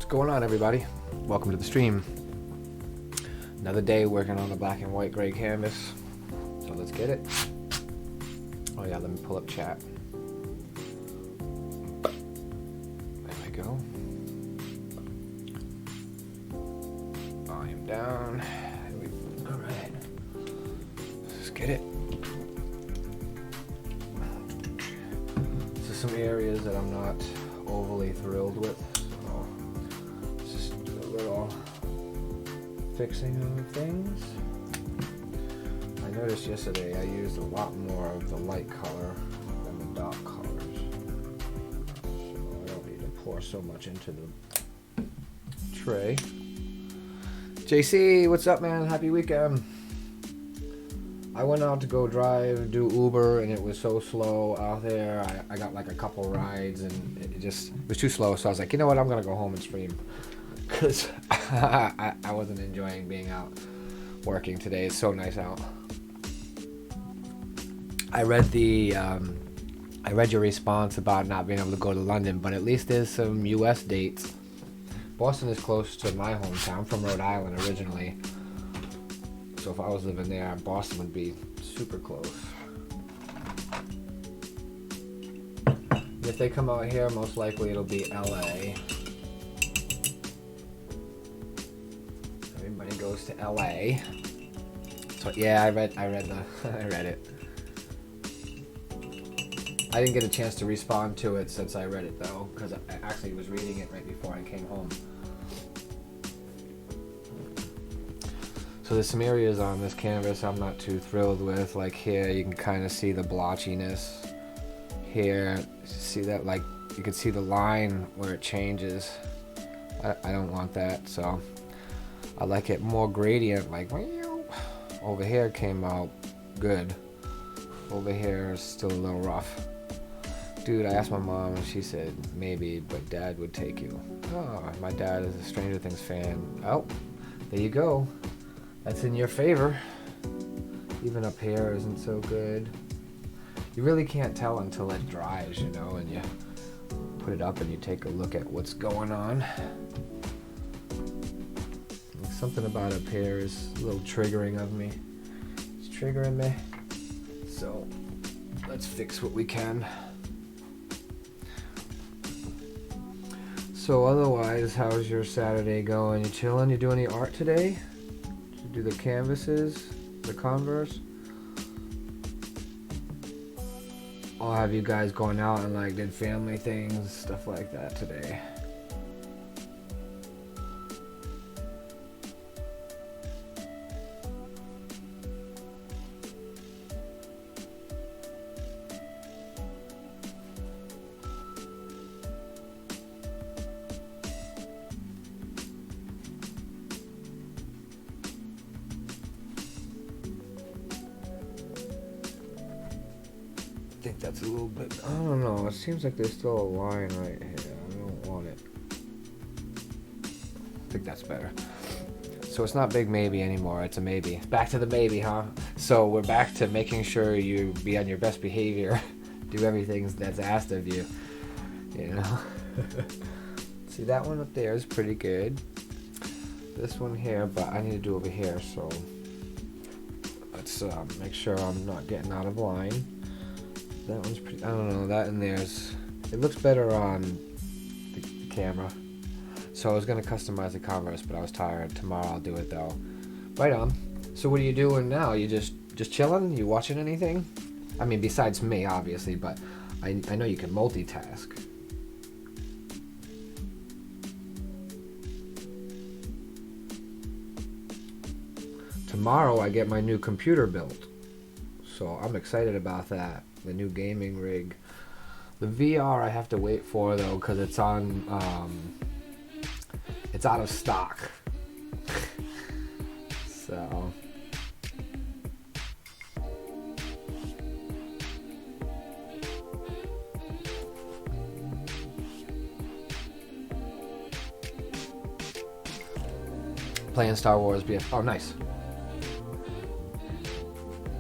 going on, everybody? Welcome to the stream. Another day working on the black and white gray canvas. So let's get it. Oh yeah, let me pull up chat. There we go. Volume down. Alright. Let's get it. So some areas that I'm not overly thrilled with. So let's just do a little fixing of things. I noticed yesterday I used a lot more of the light color than the dark colors. So I don't need to pour so much into the tray. JC, what's up, man? Happy weekend. I went out to go do Uber, and it was so slow out there. I got like a couple rides, and it was too slow. So I was like, you know what? I'm gonna go home and stream, because I wasn't enjoying being out working today. It's so nice out. I read your response about not being able to go to London, but at least there's some U.S. dates. Boston is close to my hometown. I'm from Rhode Island originally. So if I was living there, Boston would be super close. If they come out here, most likely it'll be LA. Everybody goes to LA. So yeah, I read it. I didn't get a chance to respond to it since I read it though, because I actually was reading it right before I came home. So there's some areas on this canvas I'm not too thrilled with. Like here, you can kind of see the blotchiness. Here, see that, like you can see the line where it changes. I don't want that, so I like it more gradient. Like over here came out good. Over here is still a little rough. Dude, I asked my mom and she said maybe, but Dad would take you. Oh, my dad is a Stranger Things fan. Oh, there you go. That's in your favor. Even up here isn't so good. You really can't tell until it dries, you know, and you put it up and you take a look at what's going on. Something about up here is a little triggering of me. It's triggering me. So let's fix what we can. So otherwise, how's your Saturday going? You chilling? You do any art today? Do the canvases, the Converse? Or have you guys gone out and like did family things, stuff like that today? I think that's a little bit, I don't know, it seems like there's still a line right here. I don't want it. I think that's better. So it's not big maybe anymore, it's a maybe. Back to the maybe, huh? So we're back to making sure you be on your best behavior. Do everything that's asked of you. You know? See, that one up there is pretty good. This one here, but I need to do over here, so let's make sure I'm not getting out of line. That one's pretty, I don't know, that in there's, it looks better on the camera. So I was going to customize the Converse, but I was tired. Tomorrow I'll do it though. Right on. So what are you doing now? You just chilling? You watching anything? I mean, besides me, obviously, but I know you can multitask. Tomorrow I get my new computer built. So I'm excited about that. The new gaming rig. The VR I have to wait for though, because it's on it's out of stock. So playing Star Wars BF. Oh, nice.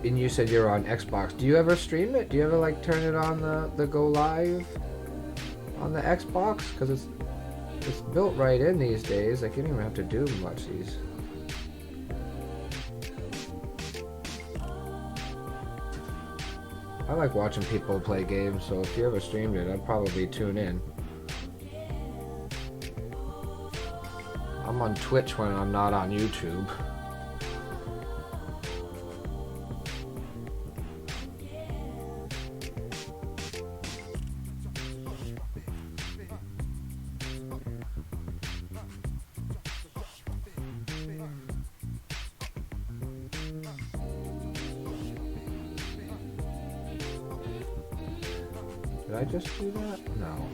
And you said you're on Xbox. Do you ever stream it? Do you ever like turn it on the go live on the Xbox? Because it's It's built right in these days. Like, you don't even have to do much these. I like watching people play games, so if you ever streamed it, I'd probably tune in. I'm on Twitch when I'm not on YouTube. Did I just do that? No.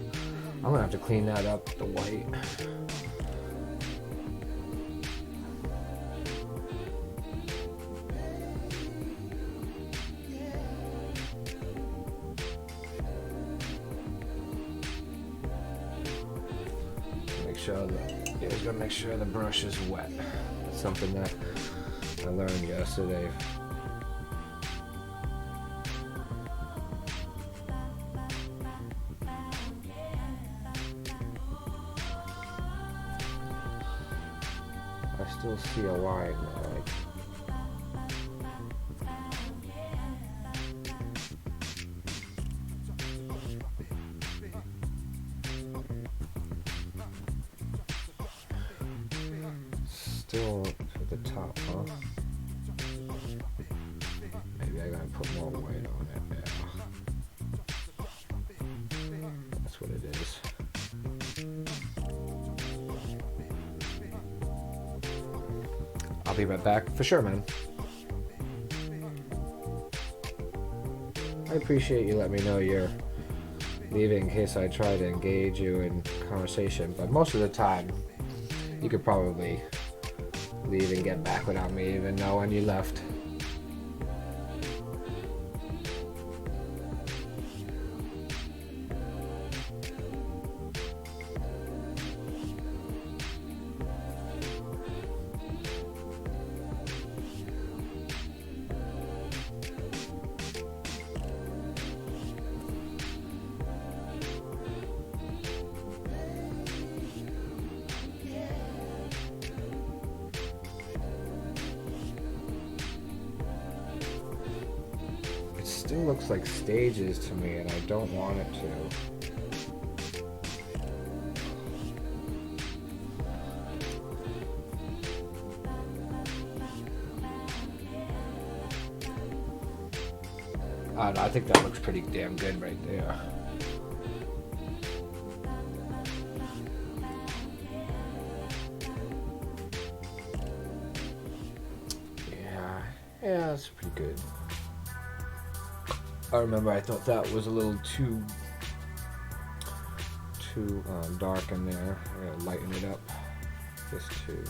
I'm gonna have to clean that up, the white. Make sure that, yeah, just gotta make sure the brush is wet. That's something that I learned yesterday. I still see a line there, like. Still at the top, huh? Maybe I gotta put more white on it. Yeah. That's what it is. I'll be right back for sure, man. I appreciate you letting me know you're leaving in case I try to engage you in conversation, but most of the time you could probably leave and get back without me even knowing you left. Still looks like stages to me, and I don't want it to. I don't know, I think that looks pretty damn good right there. Yeah, that's pretty good. I remember I thought that was a little too dark in there. I gotta lighten it up just to.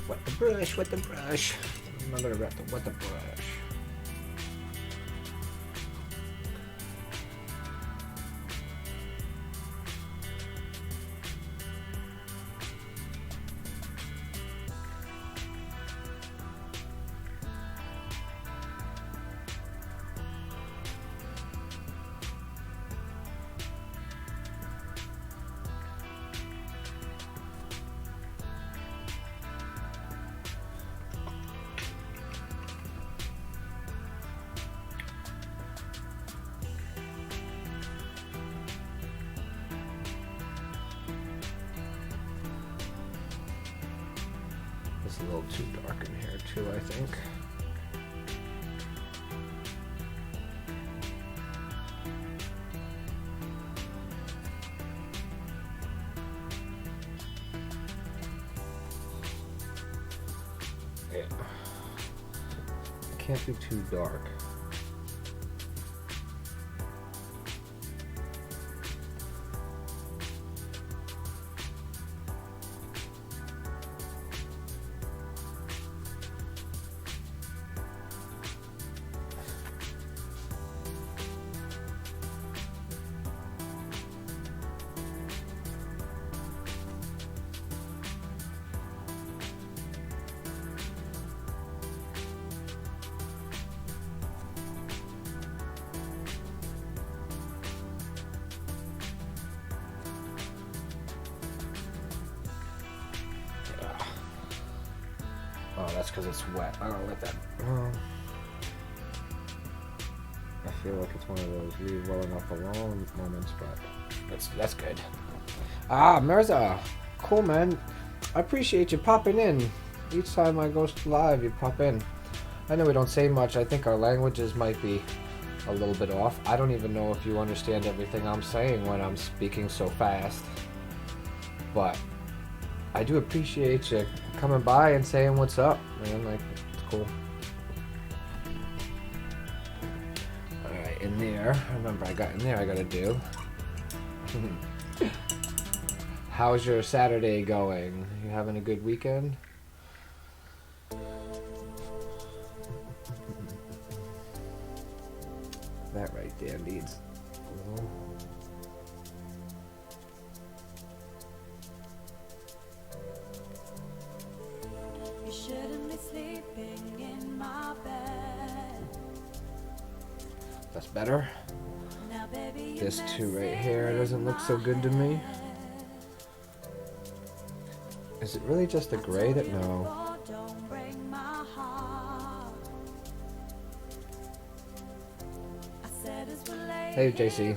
Wet the brush, wet the brush. Remember to wet the brush. It's a little too dark in here too, I think. Yeah. Can't be too dark. Oh, that's because it's wet. I don't let that. I feel like it's one of those leave well enough alone moments, but that's good. Ah, Mirza, cool man. I appreciate you popping in. Each time I go live, you pop in. I know we don't say much. I think our languages might be a little bit off. I don't even know if you understand everything I'm saying when I'm speaking so fast. But I do appreciate you coming by and saying what's up, man. Like, it's cool. Alright, in there. Remember, I got in there, I gotta do. How's your Saturday going? You having a good weekend? That right there needs a little. That's better. This two right here doesn't look so good to me. Is it really just the gray that no? Hey JC.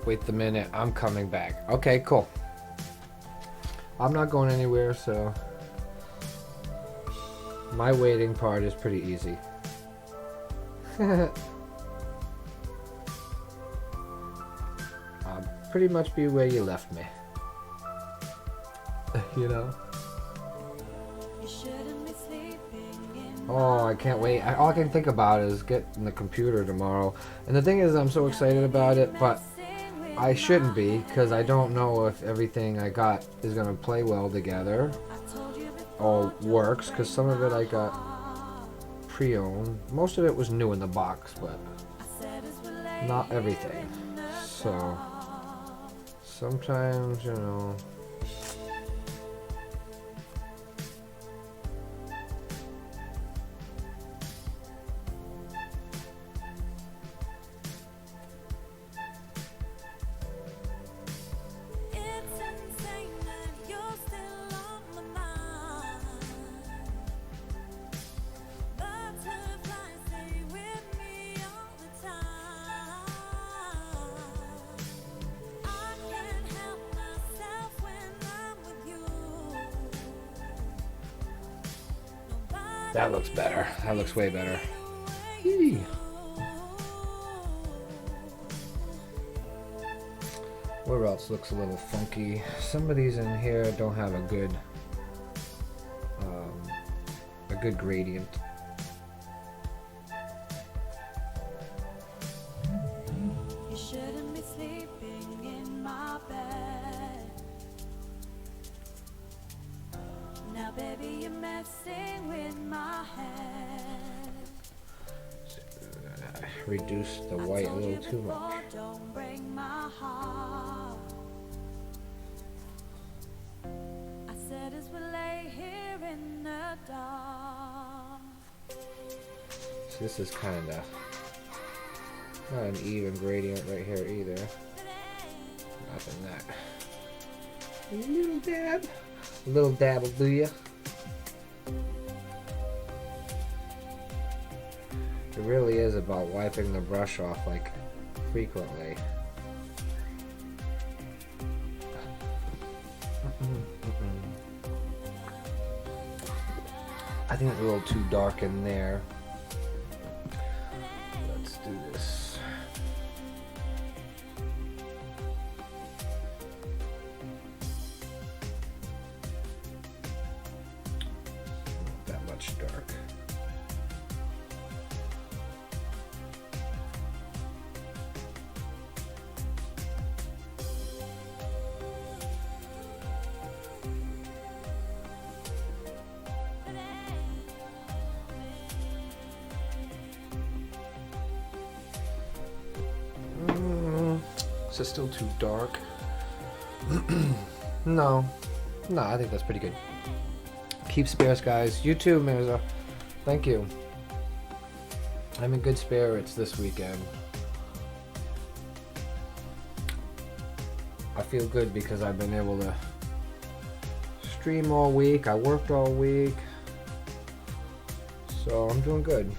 Wait the minute, I'm coming back. Okay, cool. I'm not going anywhere, so my waiting part is pretty easy. I'll pretty much be where you left me. You know? Oh, I can't wait. All I can think about is getting the computer tomorrow. And the thing is, I'm so excited about it, but I shouldn't be, because I don't know if everything I got is going to play well together or works, because some of it I got pre-owned. Most of it was new in the box, but not everything. So sometimes, you know, that looks better. That looks way better. Yee. Where else looks a little funky? Some of these in here don't have a good gradient. You shouldn't be sleeping Reduce the white a little too much. So this is kind of not an even gradient right here either. Nothing that. A little dab will do ya. It really is about wiping the brush off like frequently. I think it's a little too dark in there. Let's do this. Not that much dark. Is it still too dark? No, I think that's pretty good. Keep spirits, guys. You too, Mirza. Thank you. I'm in good spirits this weekend. I feel good because I've been able to stream all week. I worked all week. So I'm doing good.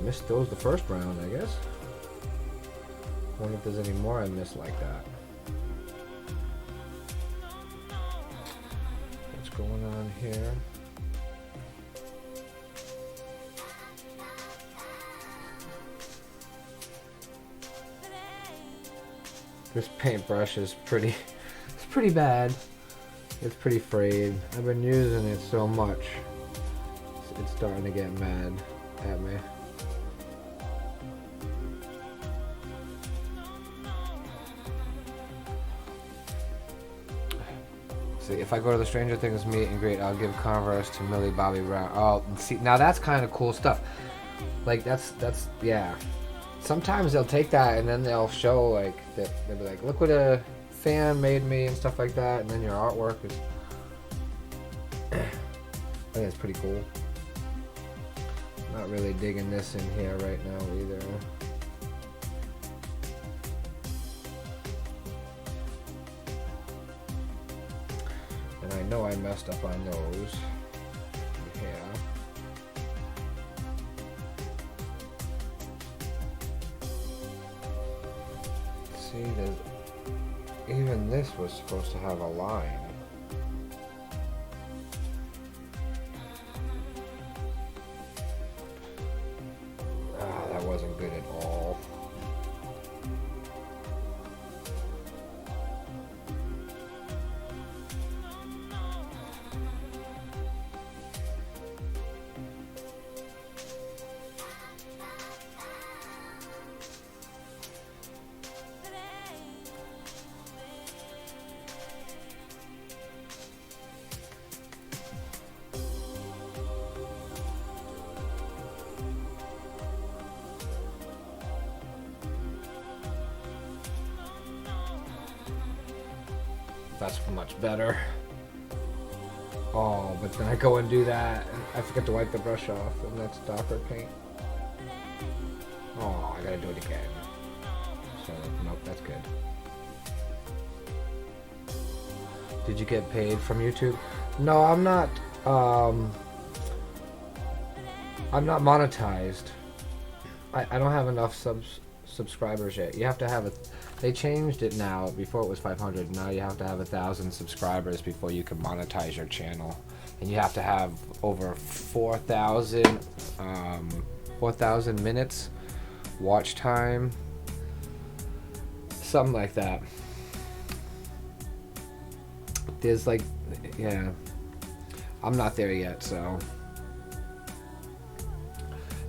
Missed those the first round, I guess. Wonder if there's any more I missed like that. What's going on here? This paintbrush is pretty, it's pretty bad. It's pretty frayed. I've been using it so much. It's starting to get mad at me. If I go to the Stranger Things meet and greet, I'll give Converse to Millie Bobby Brown. Oh, see, now that's kind of cool stuff. Like that's yeah. Sometimes they'll take that and then they'll show like that. They'll be like, look what a fan made me and stuff like that. And then your artwork is. I think it's pretty cool. Not really digging this in here right now either. I know I messed up on those. Yeah. See, even this was supposed to have a line. That wasn't good at all. That's much better. Oh, but then I go and do that, and I forget to wipe the brush off, and that's darker paint. Oh, I gotta do it again. So, nope, that's good. Did you get paid from YouTube? No, I'm not monetized. I don't have enough subscribers yet. You have to have they changed it now. Before it was 500. Now you have to have 1,000 subscribers before you can monetize your channel, and you have to have over 4,000 minutes watch time, something like that. There's like, yeah, I'm not there yet, so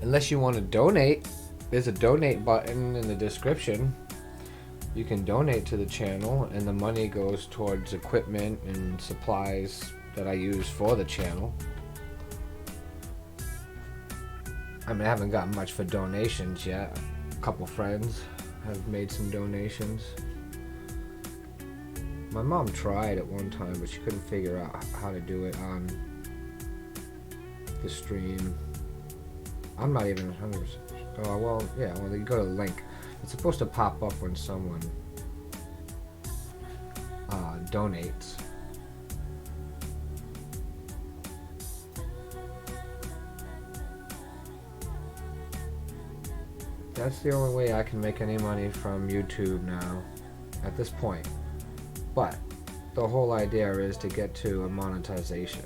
Unless you want to donate, there's a donate button in the description. You can donate to the channel, and the money goes towards equipment and supplies that I use for the channel. I mean, I haven't gotten much for donations yet. A couple friends have made some donations. My mom tried at one time, but she couldn't figure out how to do it on the stream. I'm not even 100%. Oh, well, yeah, well, you go to the link. It's supposed to pop up when someone donates. That's the only way I can make any money from YouTube now, at this point. But the whole idea is to get to a monetization.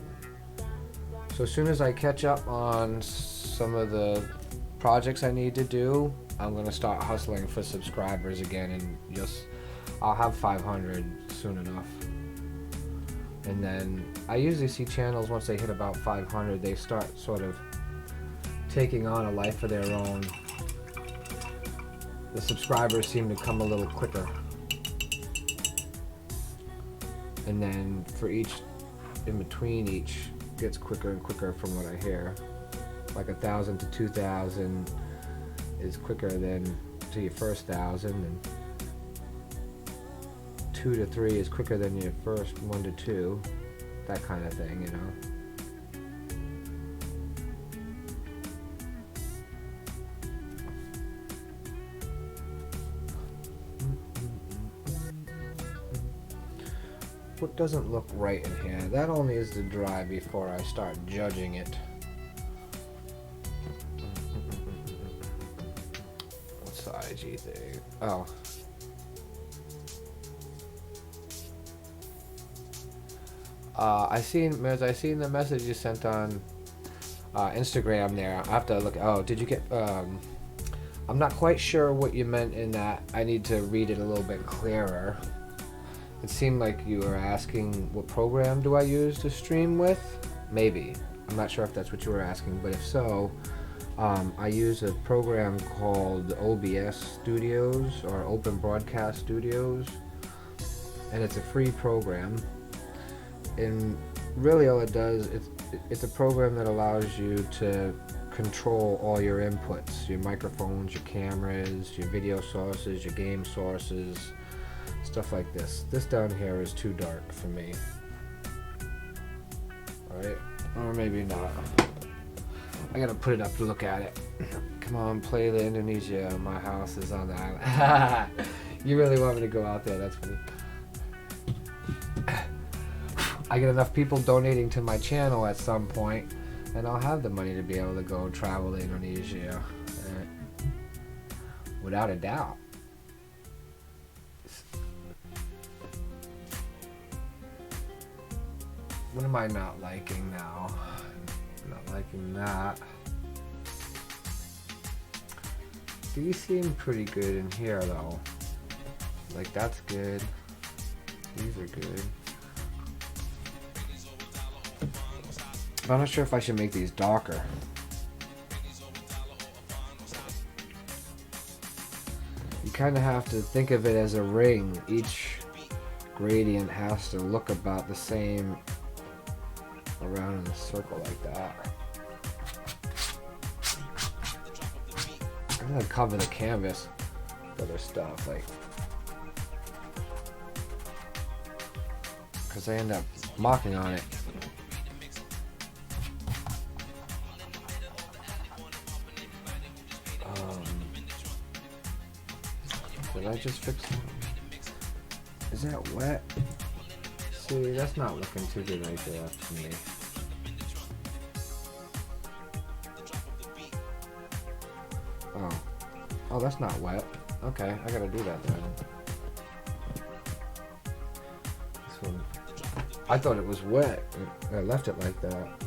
So as soon as I catch up on some of the projects I need to do, I'm going to start hustling for subscribers again, and I'll have 500 soon enough. And then I usually see channels, once they hit about 500, they start sort of taking on a life of their own. The subscribers seem to come a little quicker. And then for each, in between each, gets quicker and quicker from what I hear. Like 1,000 to 2,000 is quicker than to your first 1,000, and 2 to 3 is quicker than your first 1 to 2. That kind of thing, you know. What doesn't look right in here? That only is to dry before I start judging it. What's the IG thing? Oh. I seen the message you sent on Instagram there. I have to look. Oh, did you get? I'm not quite sure what you meant in that. I need to read it a little bit clearer. It seemed like you were asking what program do I use to stream with? Maybe. I'm not sure if that's what you were asking, but if so, I use a program called OBS Studios, or Open Broadcast Studios, and it's a free program. And really all it does, it's a program that allows you to control all your inputs, your microphones, your cameras, your video sources, your game sources, stuff like this. This down here is too dark for me. Alright? Or maybe not. I gotta put it up to look at it. Come on, play the Indonesia. My house is on the island. You really want me to go out there? That's funny. I get enough people donating to my channel at some point, and I'll have the money to be able to go travel to Indonesia. Without a doubt. What am I not liking now? Not liking that. These seem pretty good in here though. Like that's good. These are good. I'm not sure if I should make these darker. You kind of have to think of it as a ring. Each gradient has to look about the same around in a circle like that. I'm gonna cover the canvas with other stuff, like, because I end up marking on it. Did I just fix it? Is that wet? See, that's not looking too good right there for me. Oh, that's not wet. Okay, I gotta do that then. This one, I thought it was wet. I left it like that.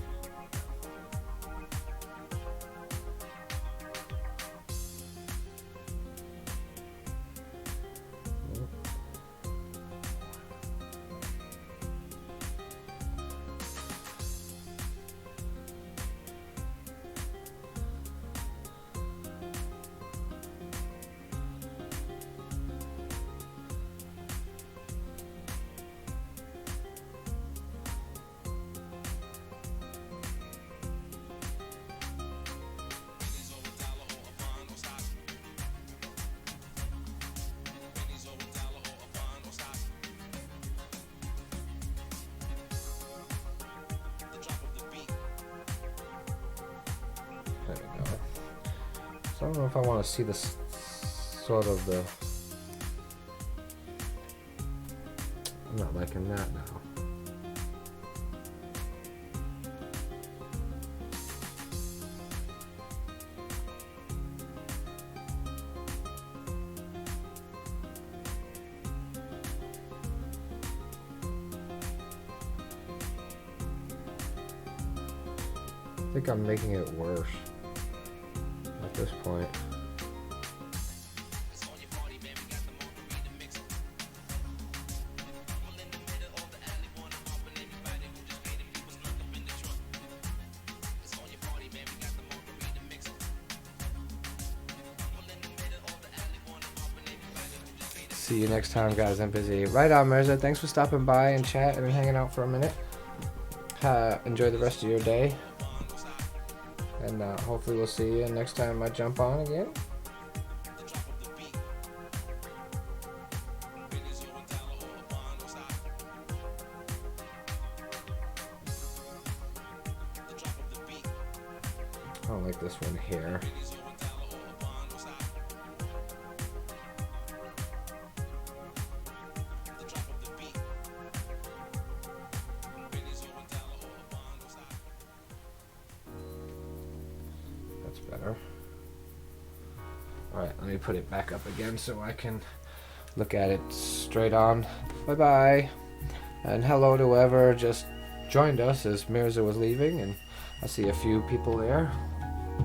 So I don't know if I want to see this sort of the... I'm not liking that now. I think I'm making it worse at this point. See you next time, guys. I'm busy. Right on, Mirza. Thanks for stopping by and chatting and hanging out for a minute. Enjoy the rest of your day. And hopefully we'll see you next time I jump on again. I don't like this one here. Better. Alright, let me put it back up again so I can look at it straight on. Bye bye. And hello to whoever just joined us as Mirza was leaving, and I see a few people there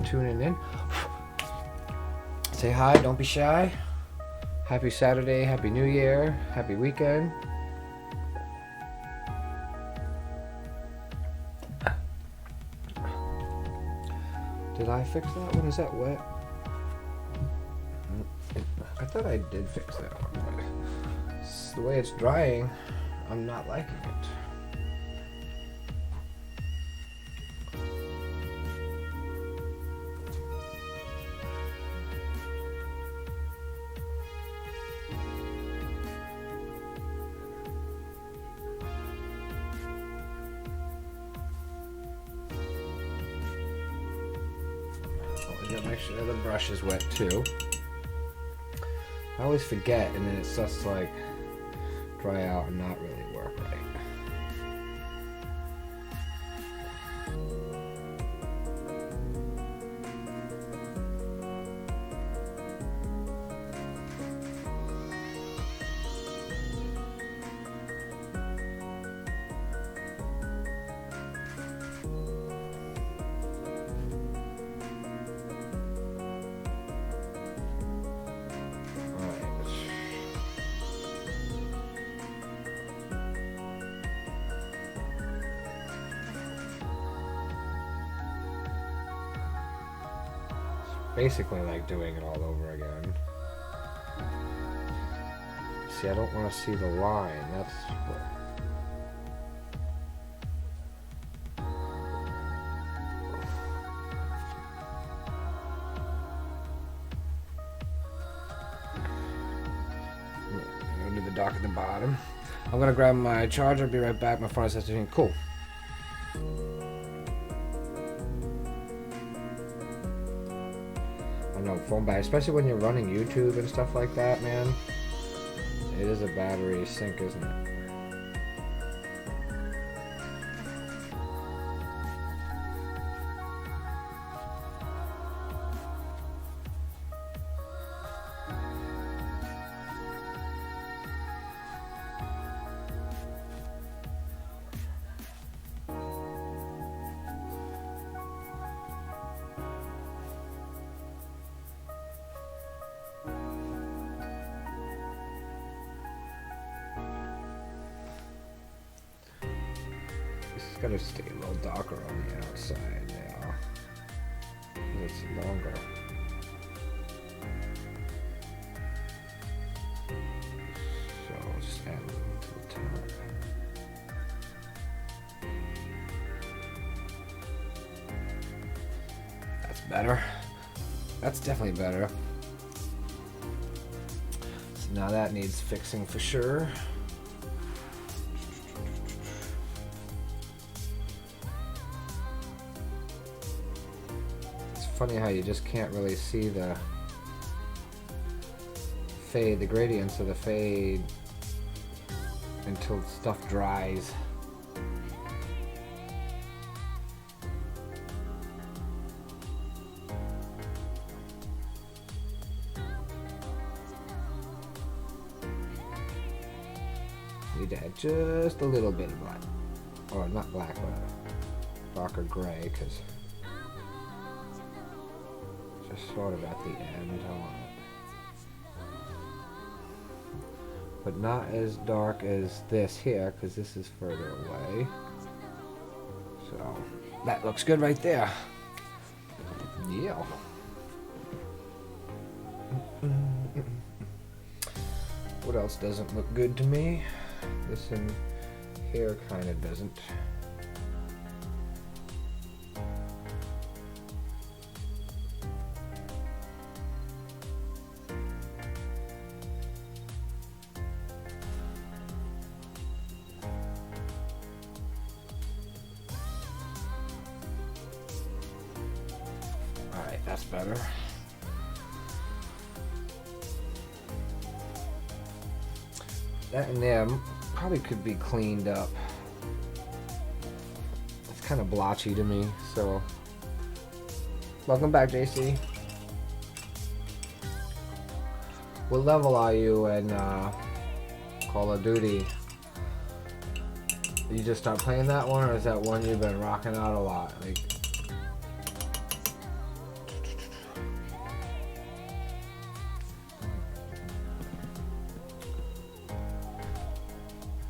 tuning in. Say hi, don't be shy. Happy Saturday, happy New Year, happy weekend. Did I fix that one? Is that wet? I thought I did fix that one, but the way it's drying, I'm not liking it. Make sure the brush is wet too. I always forget, and then it starts to like dry out and not really work right. Basically like doing it all over again. See, I don't want to see the line. That's what... I'm gonna do the dock at the bottom. I'm gonna grab my charger, be right back. My phone is doing cool. No phone battery, especially when you're running YouTube and stuff like that, man. It is a battery sink, isn't it? Gotta stay a little darker on the outside now. It's longer. So I'll just add a little to the top. That's better. That's definitely better. So now that needs fixing for sure. funny how you just can't really see the fade, the gradients of the fade until stuff dries. Need to add just a little bit of black, or not black, but darker gray, because just sort of at the end. I want it, but not as dark as this here, because this is further away. So that looks good right there. Yeah. What else doesn't look good to me? This in here kind of doesn't. All right, that's better. That in there probably could be cleaned up. It's kind of blotchy to me, so. Welcome back, JC. What level are you in Call of Duty? You just start playing that one, or is that one you've been rocking out a lot? Like,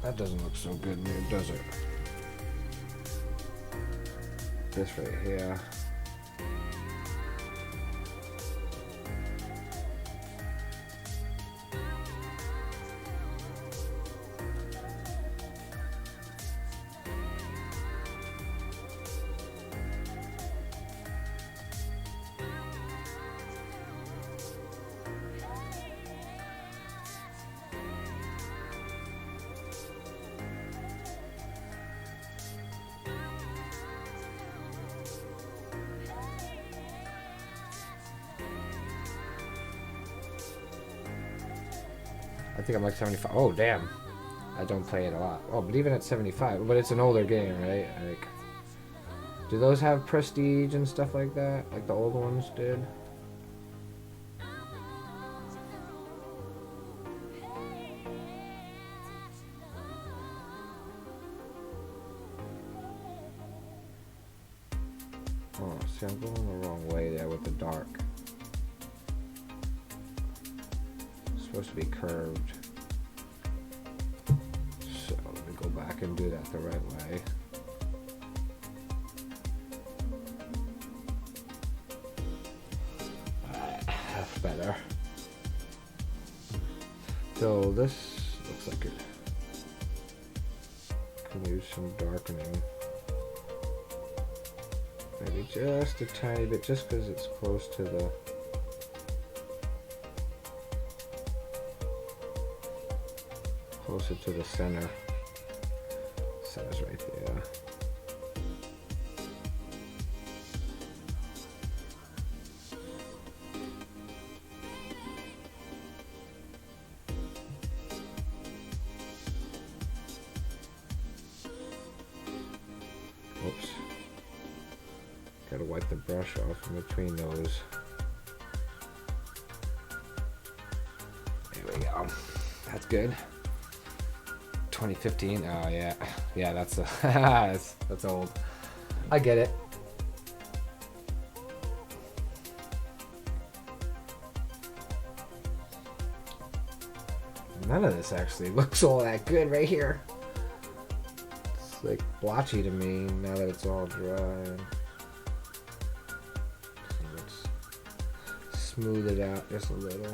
that doesn't look so good here, does it? This right here. I think I'm like 75. Oh, damn. I don't play it a lot. Oh, but even at 75, but it's an older game, right? Like, do those have prestige and stuff like that? Like the old ones did? Oh, see, I'm going the wrong way there with the dark. Supposed to be curved, so let me go back and do that the right way. That's better. So this looks like it can use some darkening, maybe just a tiny bit, just because it's close to the closer to the center. Center's right there. Oops. Gotta wipe the brush off in between those. There we go. That's good. 2015. Oh yeah, yeah. That's that's old. I get it. None of this actually looks all that good right here. It's like blotchy to me now that it's all dry. So let's smooth it out just a little.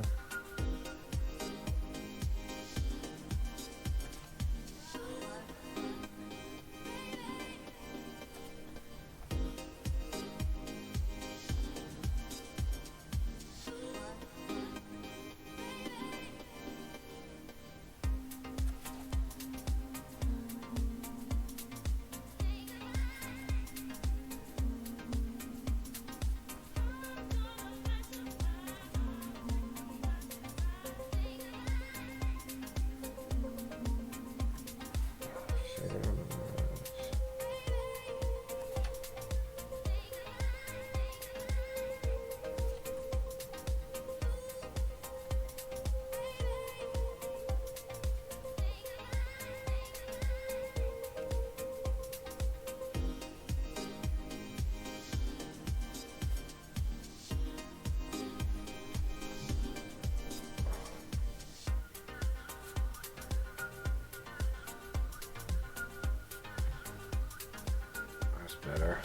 better.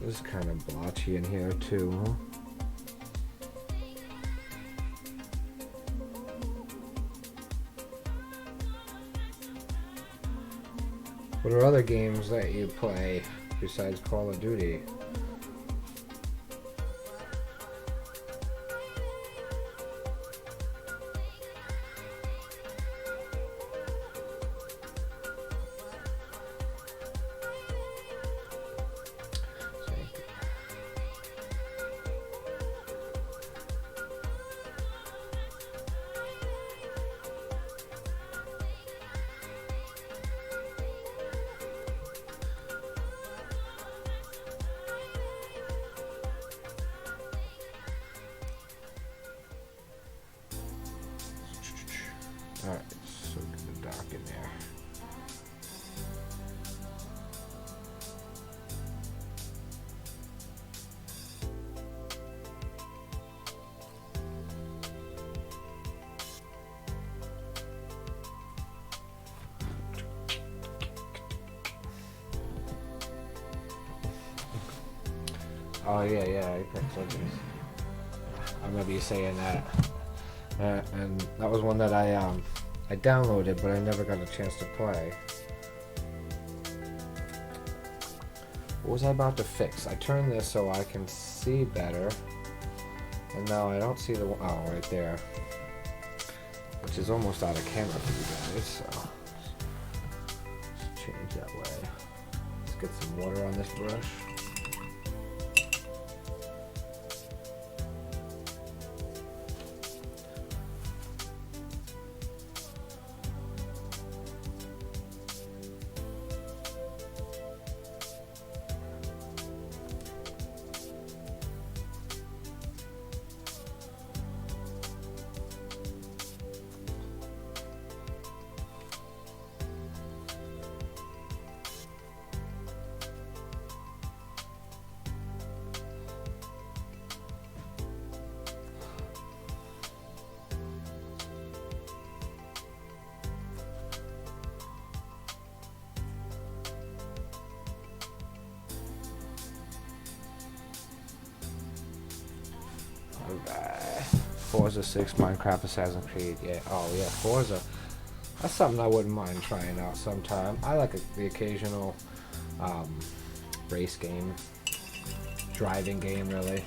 This is kind of blotchy in here too, huh? What are other games that you play besides Call of Duty? Alright, so get the dark in there. Oh yeah, Apex Legends. I remember you saying that. And that was one that I downloaded, but I never got a chance to play. What was I about to fix? I turned this so I can see better, and now I don't see the oh right there, which is almost out of camera for you guys. So let's change that way. Let's get some water on this brush. Forza 6, Minecraft, Assassin's Creed. Yeah, oh yeah, Forza. That's something I wouldn't mind trying out sometime. I like the occasional race game, driving game, really.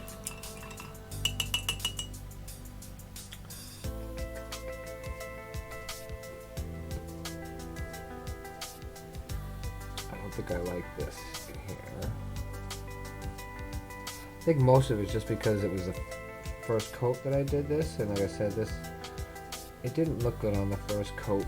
I don't think I like this here. I think most of it's just because it was the first coat that I did this, and like I said, it didn't look good on the first coat.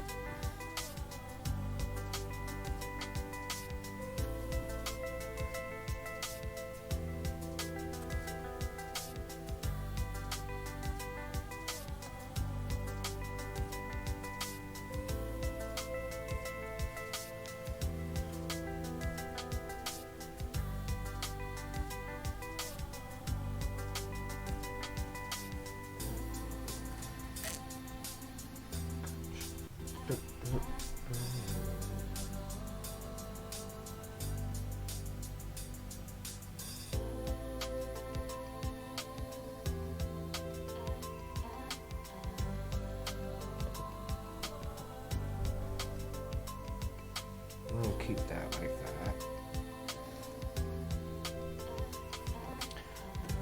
We'll keep that like that.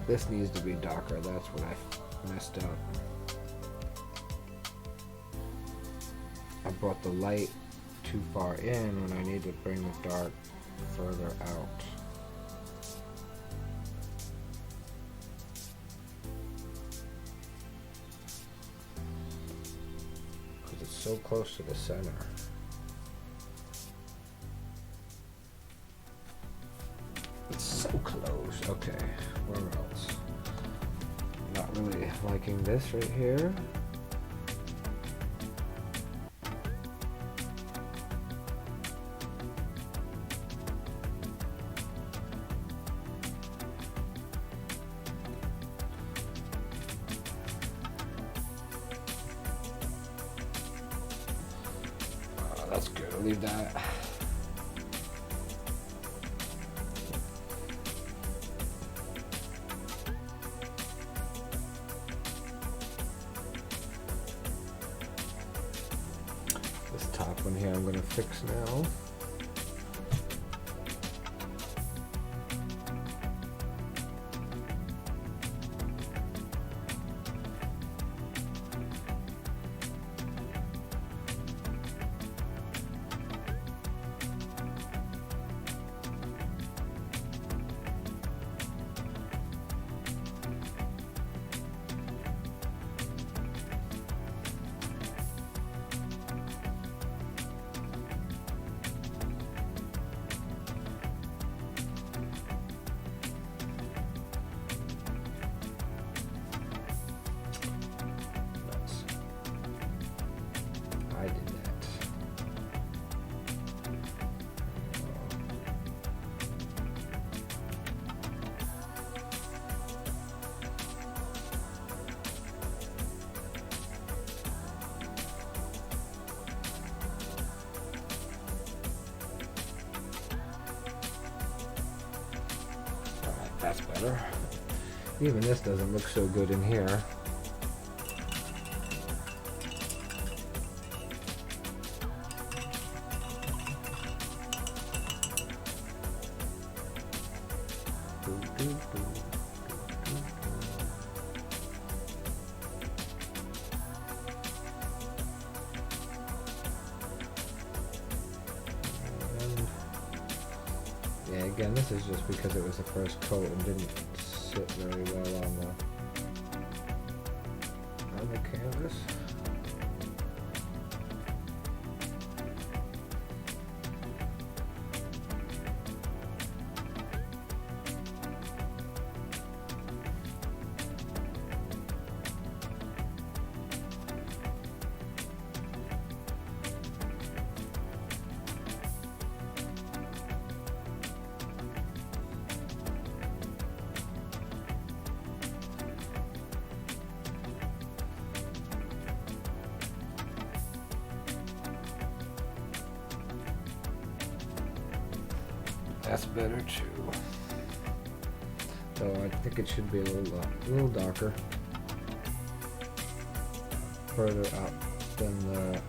This needs to be darker. That's what I messed up. I brought the light too far in when I need to bring the dark further out. Because it's so close to the center. It's so close. Okay, where else? Not really liking this right here. That's good. I'll leave that. top one here I'm gonna fix now. I did that. Alright, that's better. Even this doesn't look so good in here. Yeah, again, this is just because it was the first coat and didn't sit very well on the canvas. That's better too. So I think it should be a little darker, further up than the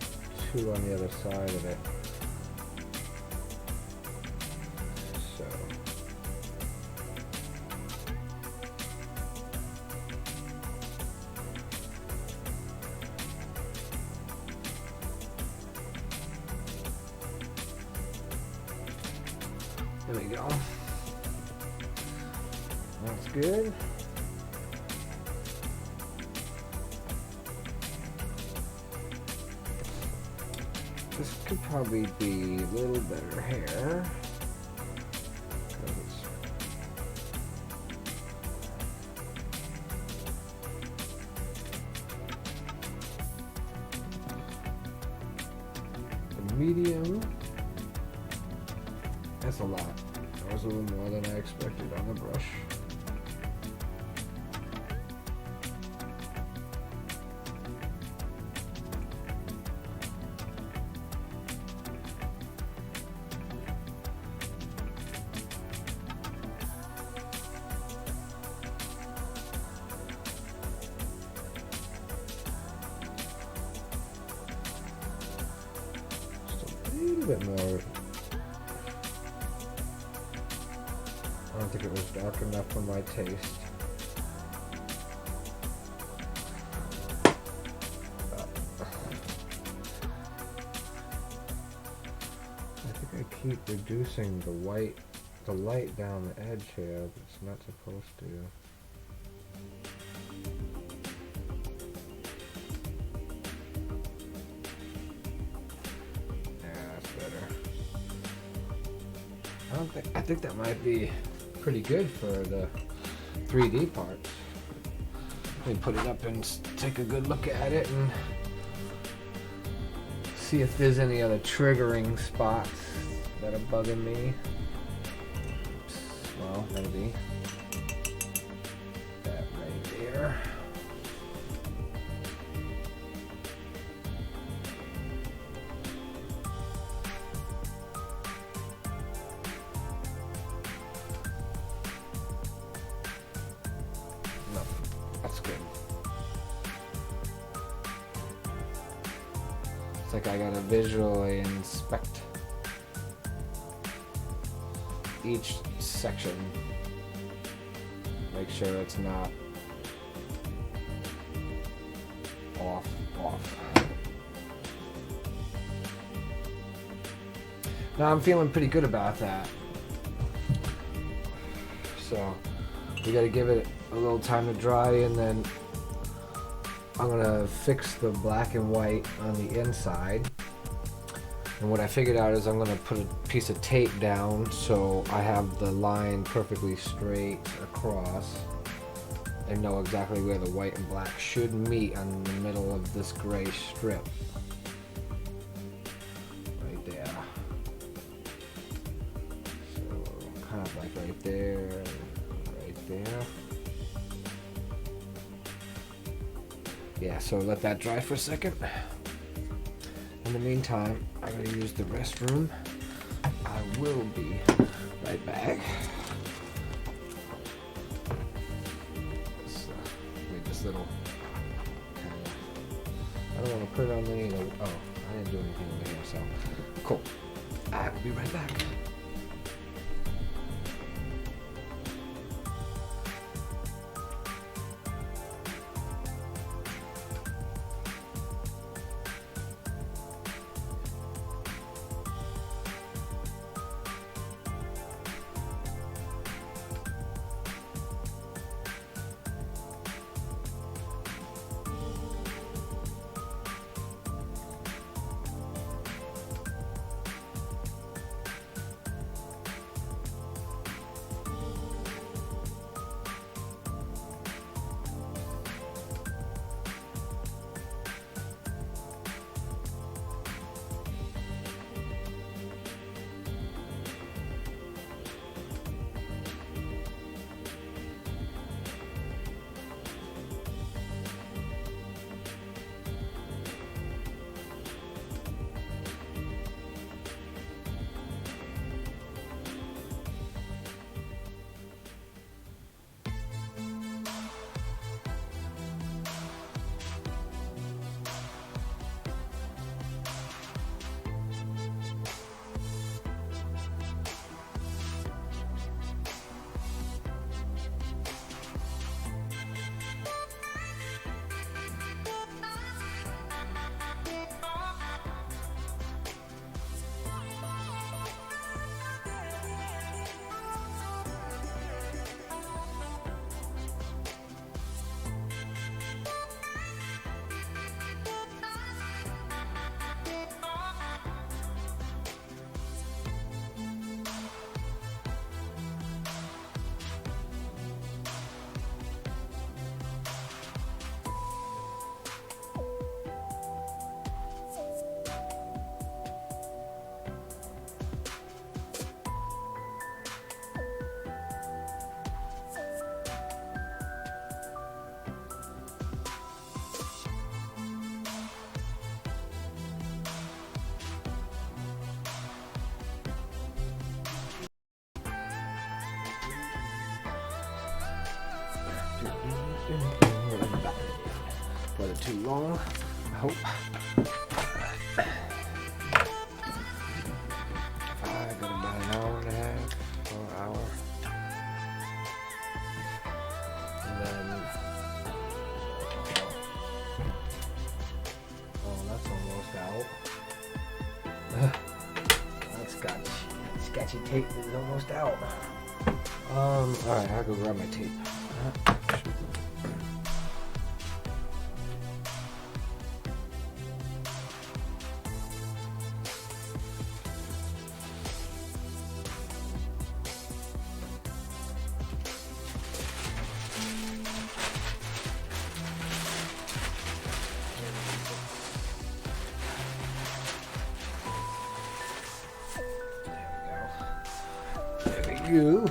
two on the other side of it. So. There we go. That's good. This could probably be a little better hair. The medium. That's a lot. That was a little more than I expected on the brush. Just a little bit more. I don't think it was dark enough for my taste. I think I keep reducing the light down the edge here, but it's not supposed to. Yeah, that's better. I think that might be pretty good for the 3D parts. Let me put it up and take a good look at it and see if there's any other triggering spots that are bugging me. Well, maybe that right there. like I gotta visually inspect each section. Make sure it's not off. Now I'm feeling pretty good about that. So we gotta give it a little time to dry, and then I'm gonna fix the black and white on the inside. And what I figured out is I'm gonna put a piece of tape down so I have the line perfectly straight across and know exactly where the white and black should meet on the middle of this gray strip. Right there. So kind of like right there, right there. Yeah, so let that dry for a second. In the meantime, I'm going to use the restroom. I will be right back. This little kind of, I don't want to put it on the, oh, I didn't do anything over here, so cool. I will be right back. Let it too long, I hope. I got about an hour and a half or an hour. And then, oh, that's almost out. That sketchy tape is almost out. Alright, I'll go grab my tape. You.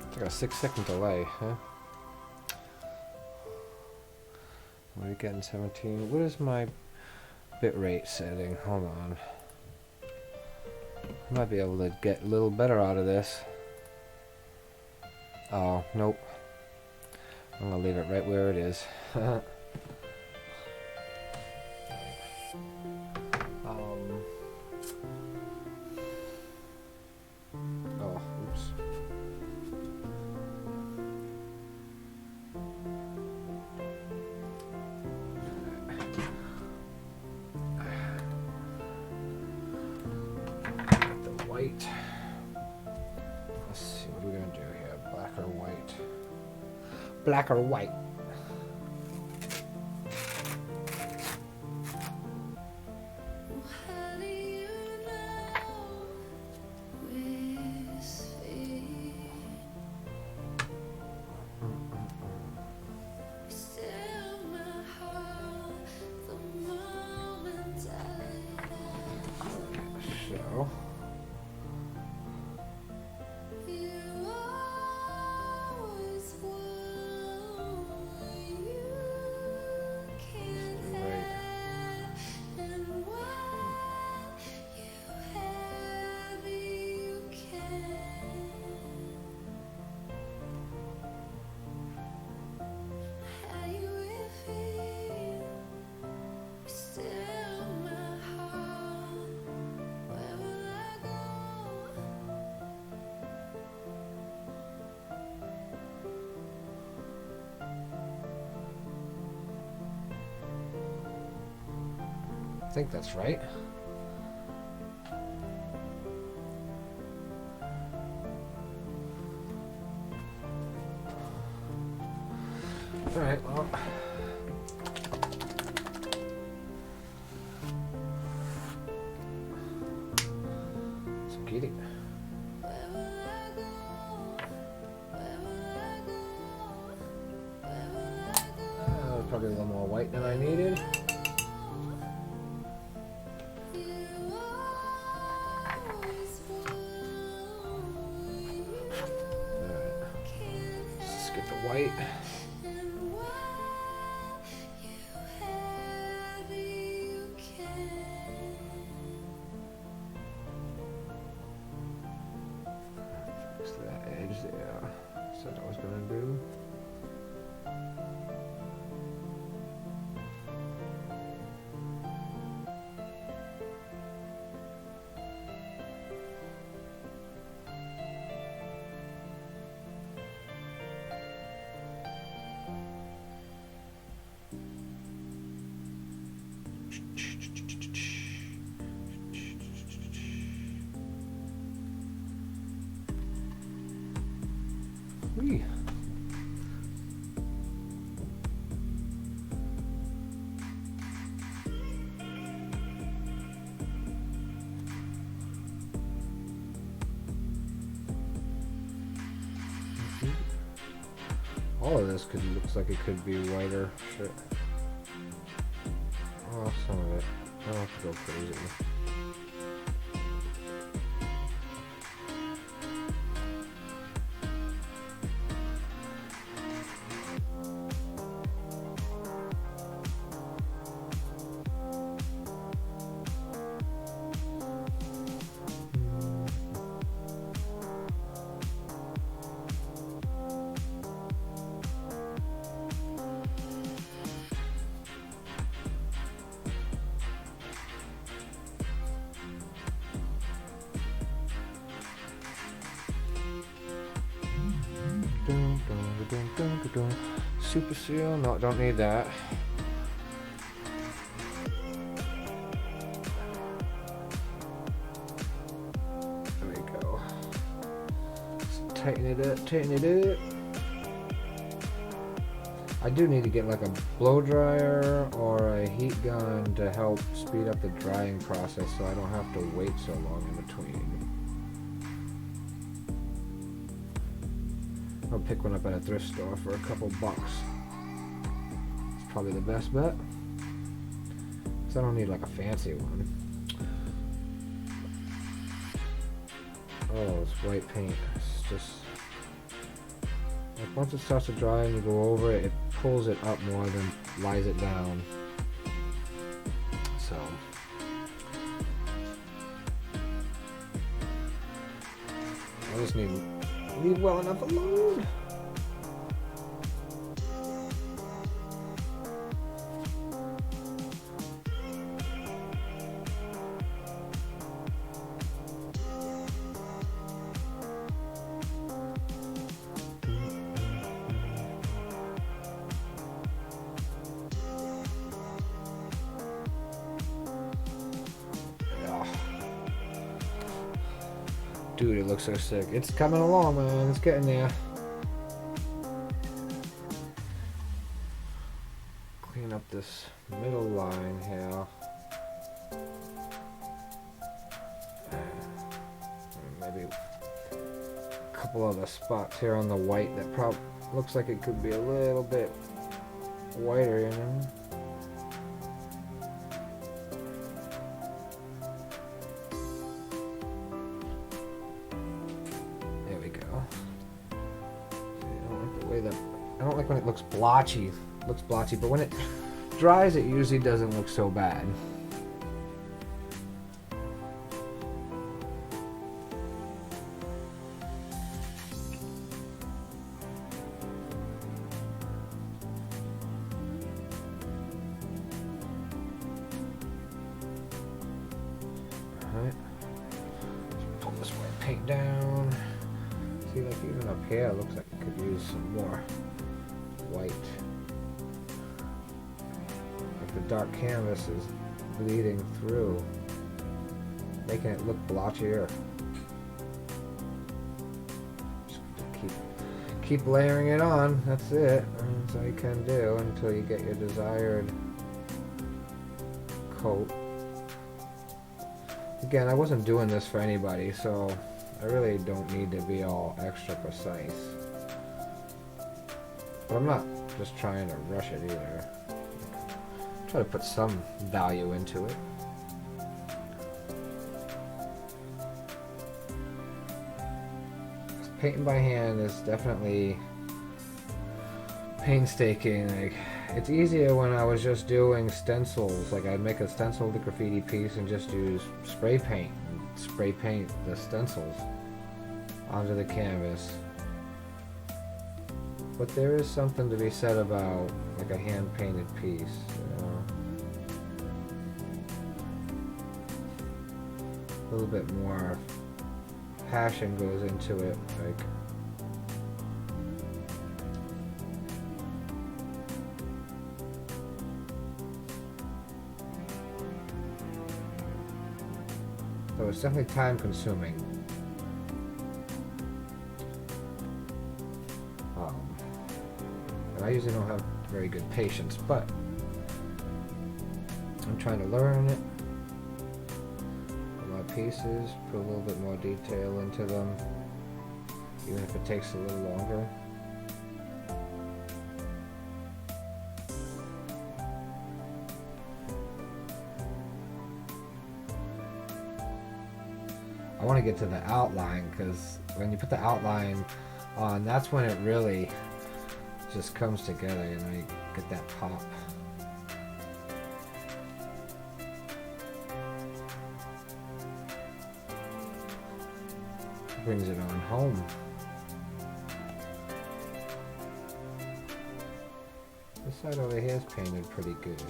It's like a 6-second delay, huh? What are you getting? 17. What is my bitrate setting? Hold on. I might be able to get a little better out of this. Oh, nope. I'm gonna leave it right where it is. Oh, oops. The white. Let's see, what are we gonna do here? Black or white? Black or white? So. I think that's right. Alright, well. So get it. Probably a little more white than I needed. White. Fix that edge there. Said I was gonna do. Whee. All of this looks like it could be whiter. Shit. Oh, some of it. I don't have to go crazy. Super seal? No, don't need that. There we go. Just tighten it up, tighten it up. I do need to get like a blow dryer or a heat gun to help speed up the drying process so I don't have to wait so long in between. I'll pick one up at a thrift store for a couple bucks. It's probably the best bet. Because I don't need like a fancy one. Oh, it's white paint. It's just... like once it starts to dry and you go over it, it pulls it up more than lies it down. So... I just need well enough alone. Dude, it looks so sick. It's coming along, man. It's getting there. Clean up this middle line here. Maybe a couple other spots here on the white that probably looks like it could be a little bit whiter, you know? There we go. I don't like the way that, I don't like when it looks blotchy. It looks blotchy, but when it dries, it usually doesn't look so bad. Alright. Pull this white paint down. See, like even up here, it looks like it could use some more white. Like the dark canvas is bleeding through, making it look blotchier. Just keep layering it on. That's it. That's all you can do until you get your desired coat. Again, I wasn't doing this for anybody, so I really don't need to be all extra precise. But I'm not just trying to rush it either. Try to put some value into it. Painting by hand is definitely painstaking. Like, it's easier when I was just doing stencils. Like, I'd make a stencil of the graffiti piece and just use spray paint and spray paint the stencils onto the canvas. But there is something to be said about like a hand-painted piece, you know? A little bit more passion goes into it, like so it's definitely time consuming. And I usually don't have very good patience, but I'm trying to learn it. My pieces, put a little bit more detail into them, even if it takes a little longer. I want to get to the outline, because when you put the outline on, that's when it really just comes together, you know, you get that pop. Brings it on home. This side over here is painted pretty good.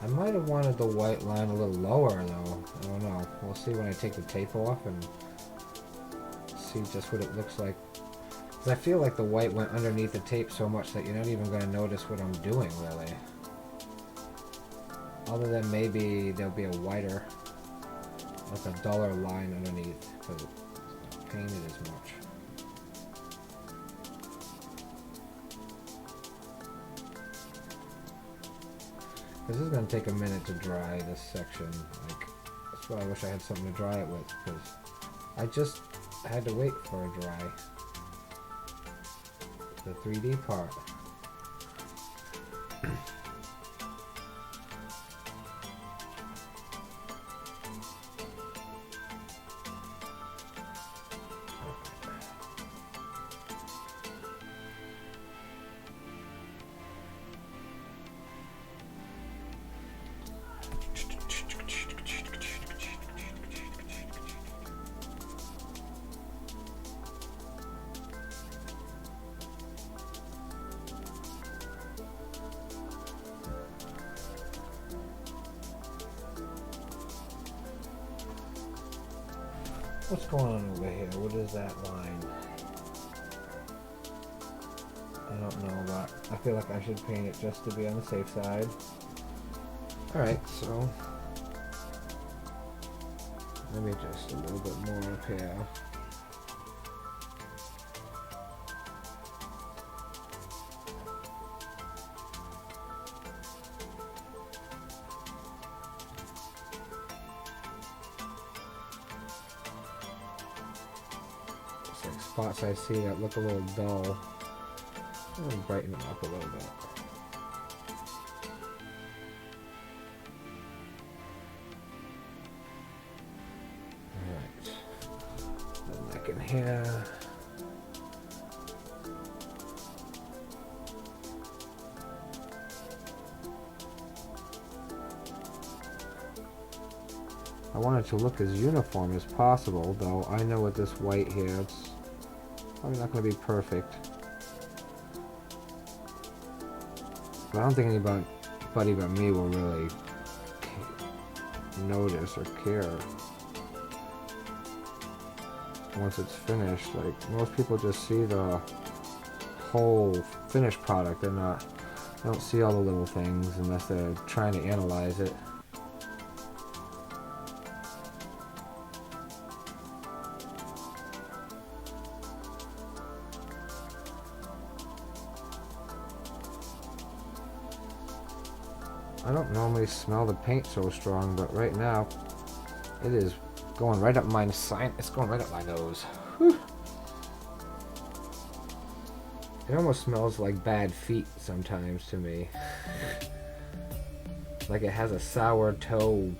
I might have wanted the white line a little lower though. I don't know. We'll see when I take the tape off and see just what it looks like. Because I feel like the white went underneath the tape so much that you're not even going to notice what I'm doing really. Other than maybe there'll be a whiter, like a duller line underneath because it's not painted as much. This is going to take a minute to dry this section. Like, that's why I wish I had something to dry it with, because I just had to wait for a dry. The 3D part. What's going on over here? What is that line? I don't know, but I feel like I should paint it just to be on the safe side. Alright, so maybe just a little bit more up here. Just like spots I see that look a little dull. I'm gonna brighten them up a little bit. In here. I want it to look as uniform as possible, though I know with this white here, it's probably not going to be perfect. But I don't think anybody but me will really notice or care once it's finished. Like, most people just see the whole finished product. They don't see all the little things unless they're trying to analyze it. I don't normally smell the paint so strong, but right now it is going right up my sign. It's going right up my nose. Whew. It almost smells like bad feet sometimes to me. Like it has a sour toe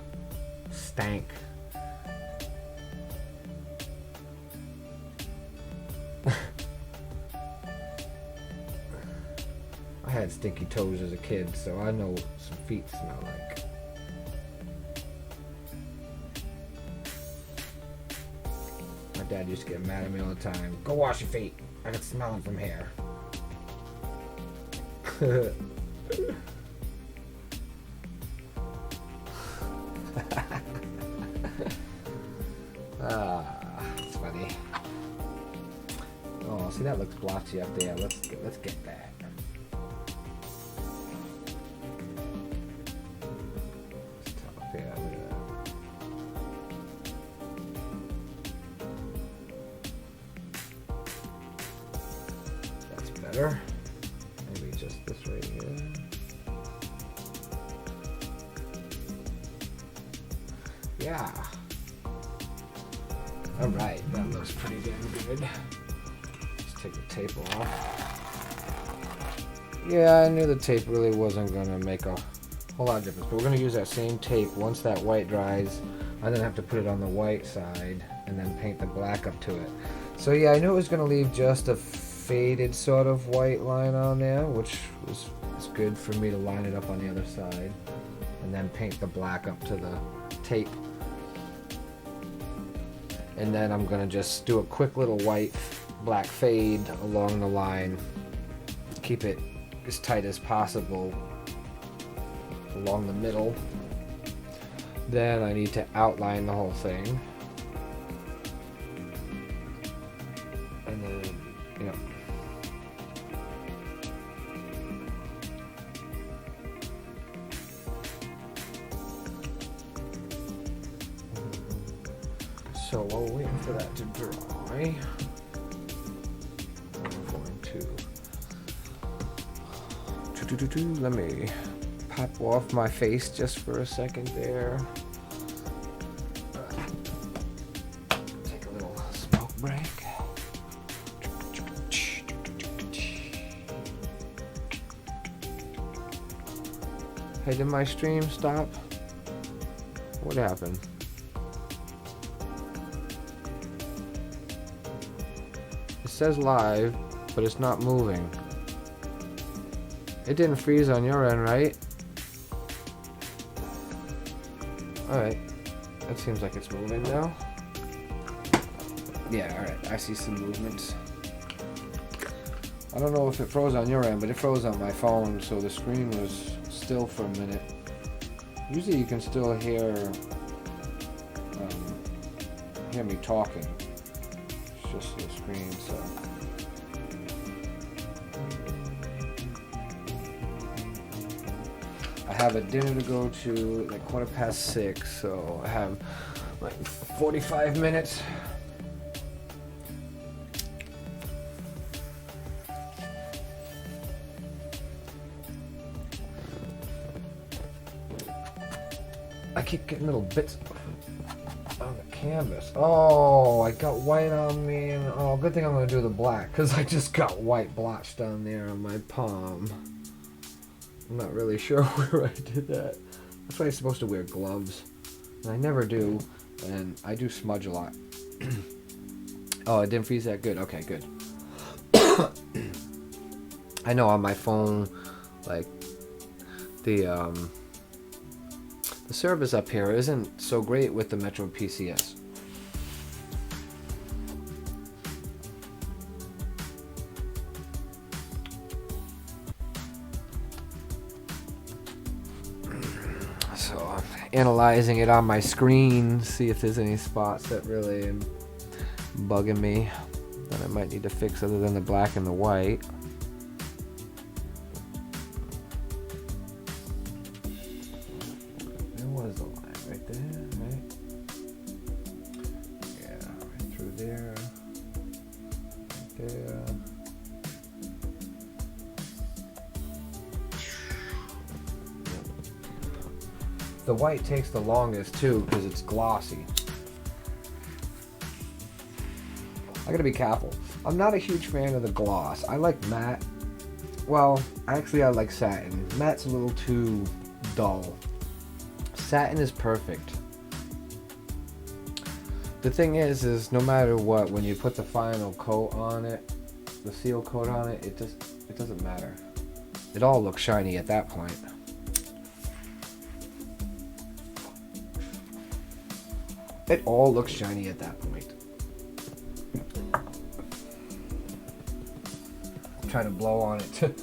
stank. I had stinky toes as a kid, so I know what some feet smell like. My dad used to get mad at me all the time. Go wash your feet. I can smell them from here. It's funny. Oh, see, that looks blotchy up there. Let's get that. Better. Maybe just this right here. Yeah. Alright, that looks pretty damn good. Let's take the tape off. Yeah, I knew the tape really wasn't going to make a whole lot of difference, but we're going to use that same tape once that white dries. I then have to put it on the white side and then paint the black up to it. So yeah, I knew it was going to leave just a faded sort of white line on there, which was good for me to line it up on the other side and then paint the black up to the tape. And then I'm gonna just do a quick little white black fade along the line, keep it as tight as possible along the middle. Then I need to outline the whole thing, and then, you know, so while we're waiting for that to dry, I'm going to let me pop off my face just for a second there. Take a little smoke break. Hey, did my stream stop? What happened? It says live, but it's not moving. It didn't freeze on your end, right? Alright. That seems like it's moving now. Yeah, alright. I see some movements. I don't know if it froze on your end, but it froze on my phone, so the screen was still for a minute. Usually you can still hear me talking. It's just the screen, so. I have a dinner to go to like 6:15, so I have like 45 minutes. I keep getting little bits on the canvas. Oh, I got white on me, and oh, good thing I'm gonna do the black, because I just got white blotched down there on my palm. I'm not really sure where I did that. That's why I'm supposed to wear gloves, and I never do, and I do smudge a lot. Oh, it didn't freeze that good. Okay, good. I know on my phone, like the service up here isn't so great with the Metro PCS. So I'm analyzing it on my screen, see if there's any spots that really are bugging me that I might need to fix other than the black and the white. The white takes the longest too because it's glossy. I gotta be careful. I'm not a huge fan of the gloss. I like matte. Well, actually I like satin. Matte's a little too dull. Satin is perfect. The thing is no matter what, when you put the final coat on it, the seal coat on it, it doesn't matter. It all looks shiny at that point. It all looks shiny at that point. I'm trying to blow on it to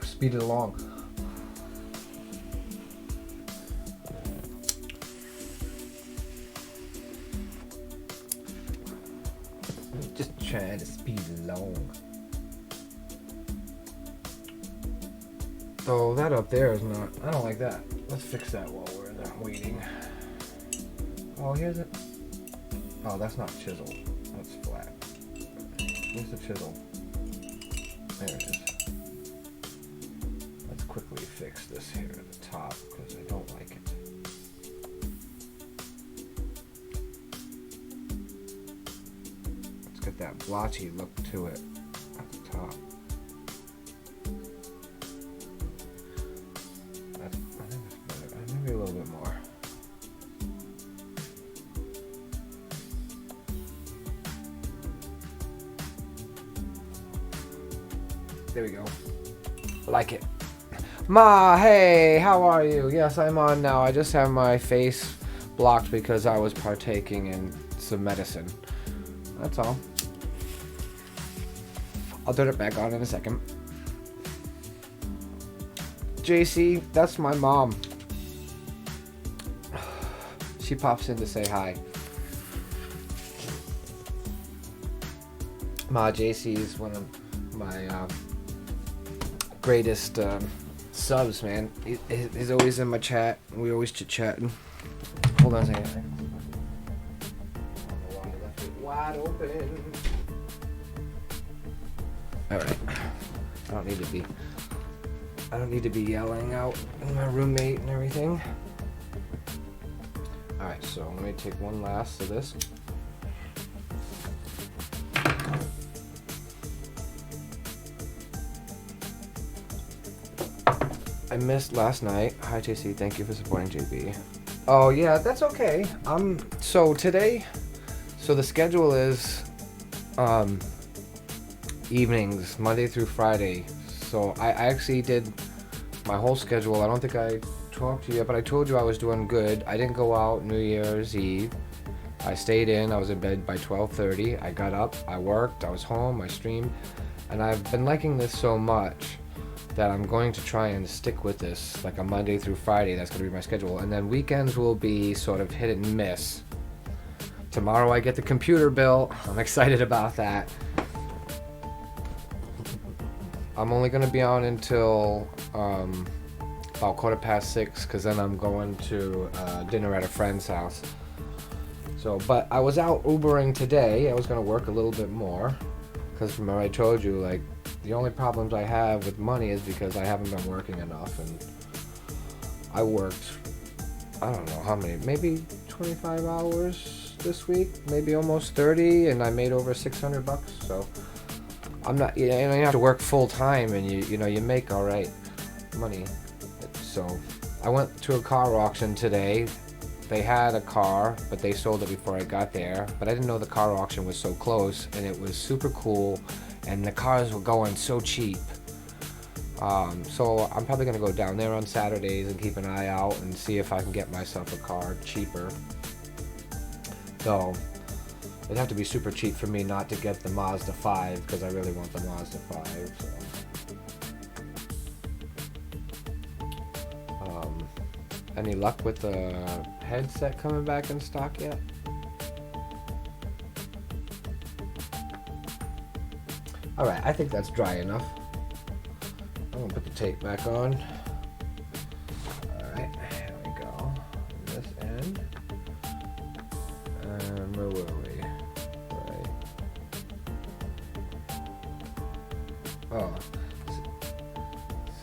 speed it along. Just trying to speed it along. So that up there is not, I don't like that. Let's fix that while we're there waiting. Oh, here's it. Oh, that's not chiseled. That's flat. Where's the chisel? There it is. Let's quickly fix this here at the top because I don't like it. Let's get that blotchy look to it at the top. I think that's better. Maybe a little bit more. There we go. I like it. Ma, hey, how are you? Yes, I'm on now. I just have my face blocked because I was partaking in some medicine. That's all. I'll turn it back on in a second. JC, that's my mom. She pops in to say hi. Ma, JC is one of my greatest subs, man. He's always in my chat. We always chit-chatting. Hold on a second. I don't know why I left it wide open. Alright. I don't need to be yelling out at my roommate and everything. Alright, so I'm gonna take one last of this. I missed last night. Hi JC, thank you for supporting JB. Oh yeah, that's okay. So today, so the schedule is evenings, Monday through Friday. So I actually did my whole schedule. I don't think I talked to you yet, but I told you I was doing good. I didn't go out New Year's Eve. I stayed in. I was in bed by 12:30. I got up, I worked, I was home, I streamed, and I've been liking this so much that I'm going to try and stick with this, like a Monday through Friday. That's going to be my schedule, and then weekends will be sort of hit and miss. Tomorrow I get the computer bill. I'm excited about that. I'm only going to be on until about 6:15, because then I'm going to dinner at a friend's house. So, but I was out Ubering today. I was going to work a little bit more, because remember I told you, like, the only problems I have with money is because I haven't been working enough, and I worked, I don't know how many, maybe 25 hours this week, maybe almost 30, and I made over $600. So I'm not, you have to work full time, and you make all right money. So I went to a car auction today. They had a car, but they sold it before I got there. But I didn't know the car auction was so close, and it was super cool, and the cars were going so cheap. So I'm probably going to go down there on Saturdays and keep an eye out and see if I can get myself a car cheaper. So it'd have to be super cheap for me not to get the Mazda 5, because I really want the Mazda 5. So. Any luck with the headset coming back in stock yet? Alright, I think that's dry enough. I'm gonna put the tape back on. Alright, here we go. This end. And where were we? Right. Oh.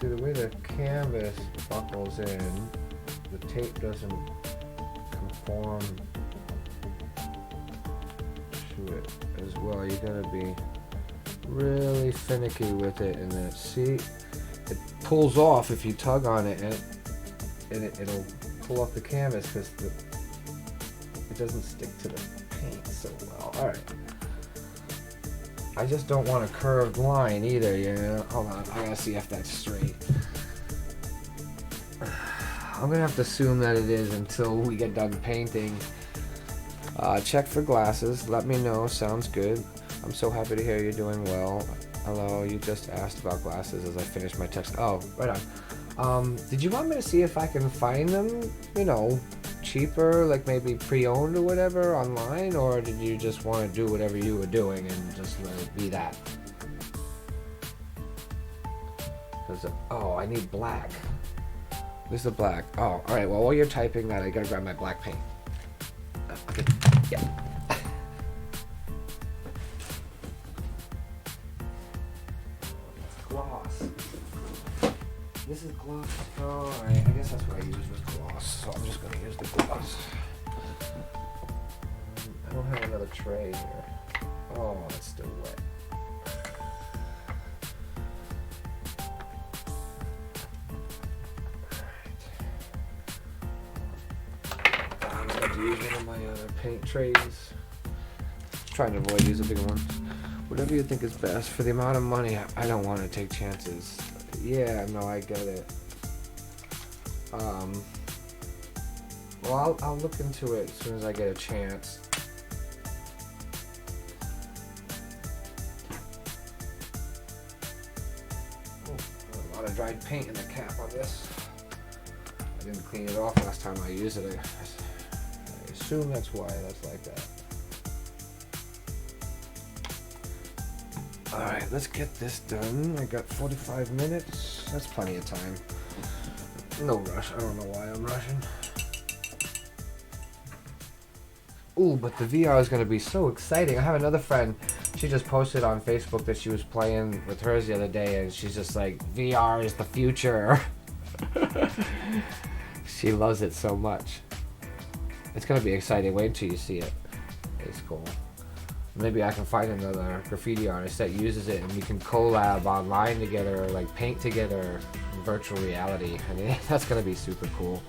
See, the way the canvas buckles in, the tape doesn't conform to it as well. You're gonna be really finicky with it, and then see, it pulls off if you tug on it, and it'll pull off the canvas because it doesn't stick to the paint so well. All right, I just don't want a curved line either. Hold on, I gotta see if that's straight. I'm gonna have to assume that it is until we get done painting. Check for glasses. Let me know. Sounds good. I'm so happy to hear you're doing well. Hello, you just asked about glasses as I finished my text. Oh, right on. Did you want me to see if I can find them, cheaper, like maybe pre-owned or whatever online, or did you just want to do whatever you were doing and just let it be that? Oh, I need black. This is black. Oh, alright, well, while you're typing that, I gotta grab my black paint. Okay, yeah. Gloss. This is gloss. Oh, alright, I guess that's what I use with gloss, so I'm just gonna use the gloss. I don't have another tray here. Oh, it's still wet. Use one of my paint trays. Trying to avoid using bigger ones. Whatever you think is best. For the amount of money, I don't want to take chances. Yeah, no, I get it. Well, I'll look into it as soon as I get a chance. Oh, a lot of dried paint in the cap on this. I didn't clean it off last time I used it. I assume that's why that's like that. Alright, let's get this done. I got 45 minutes. That's plenty of time. No rush. I don't know why I'm rushing. Ooh, but the VR is going to be so exciting. I have another friend. She just posted on Facebook that she was playing with hers the other day, and she's just like, VR is the future. She loves it so much. It's going to be exciting. Wait until you see it. It's cool. Maybe I can find another graffiti artist that uses it, and we can collab online together, or like paint together in virtual reality. I mean, that's going to be super cool.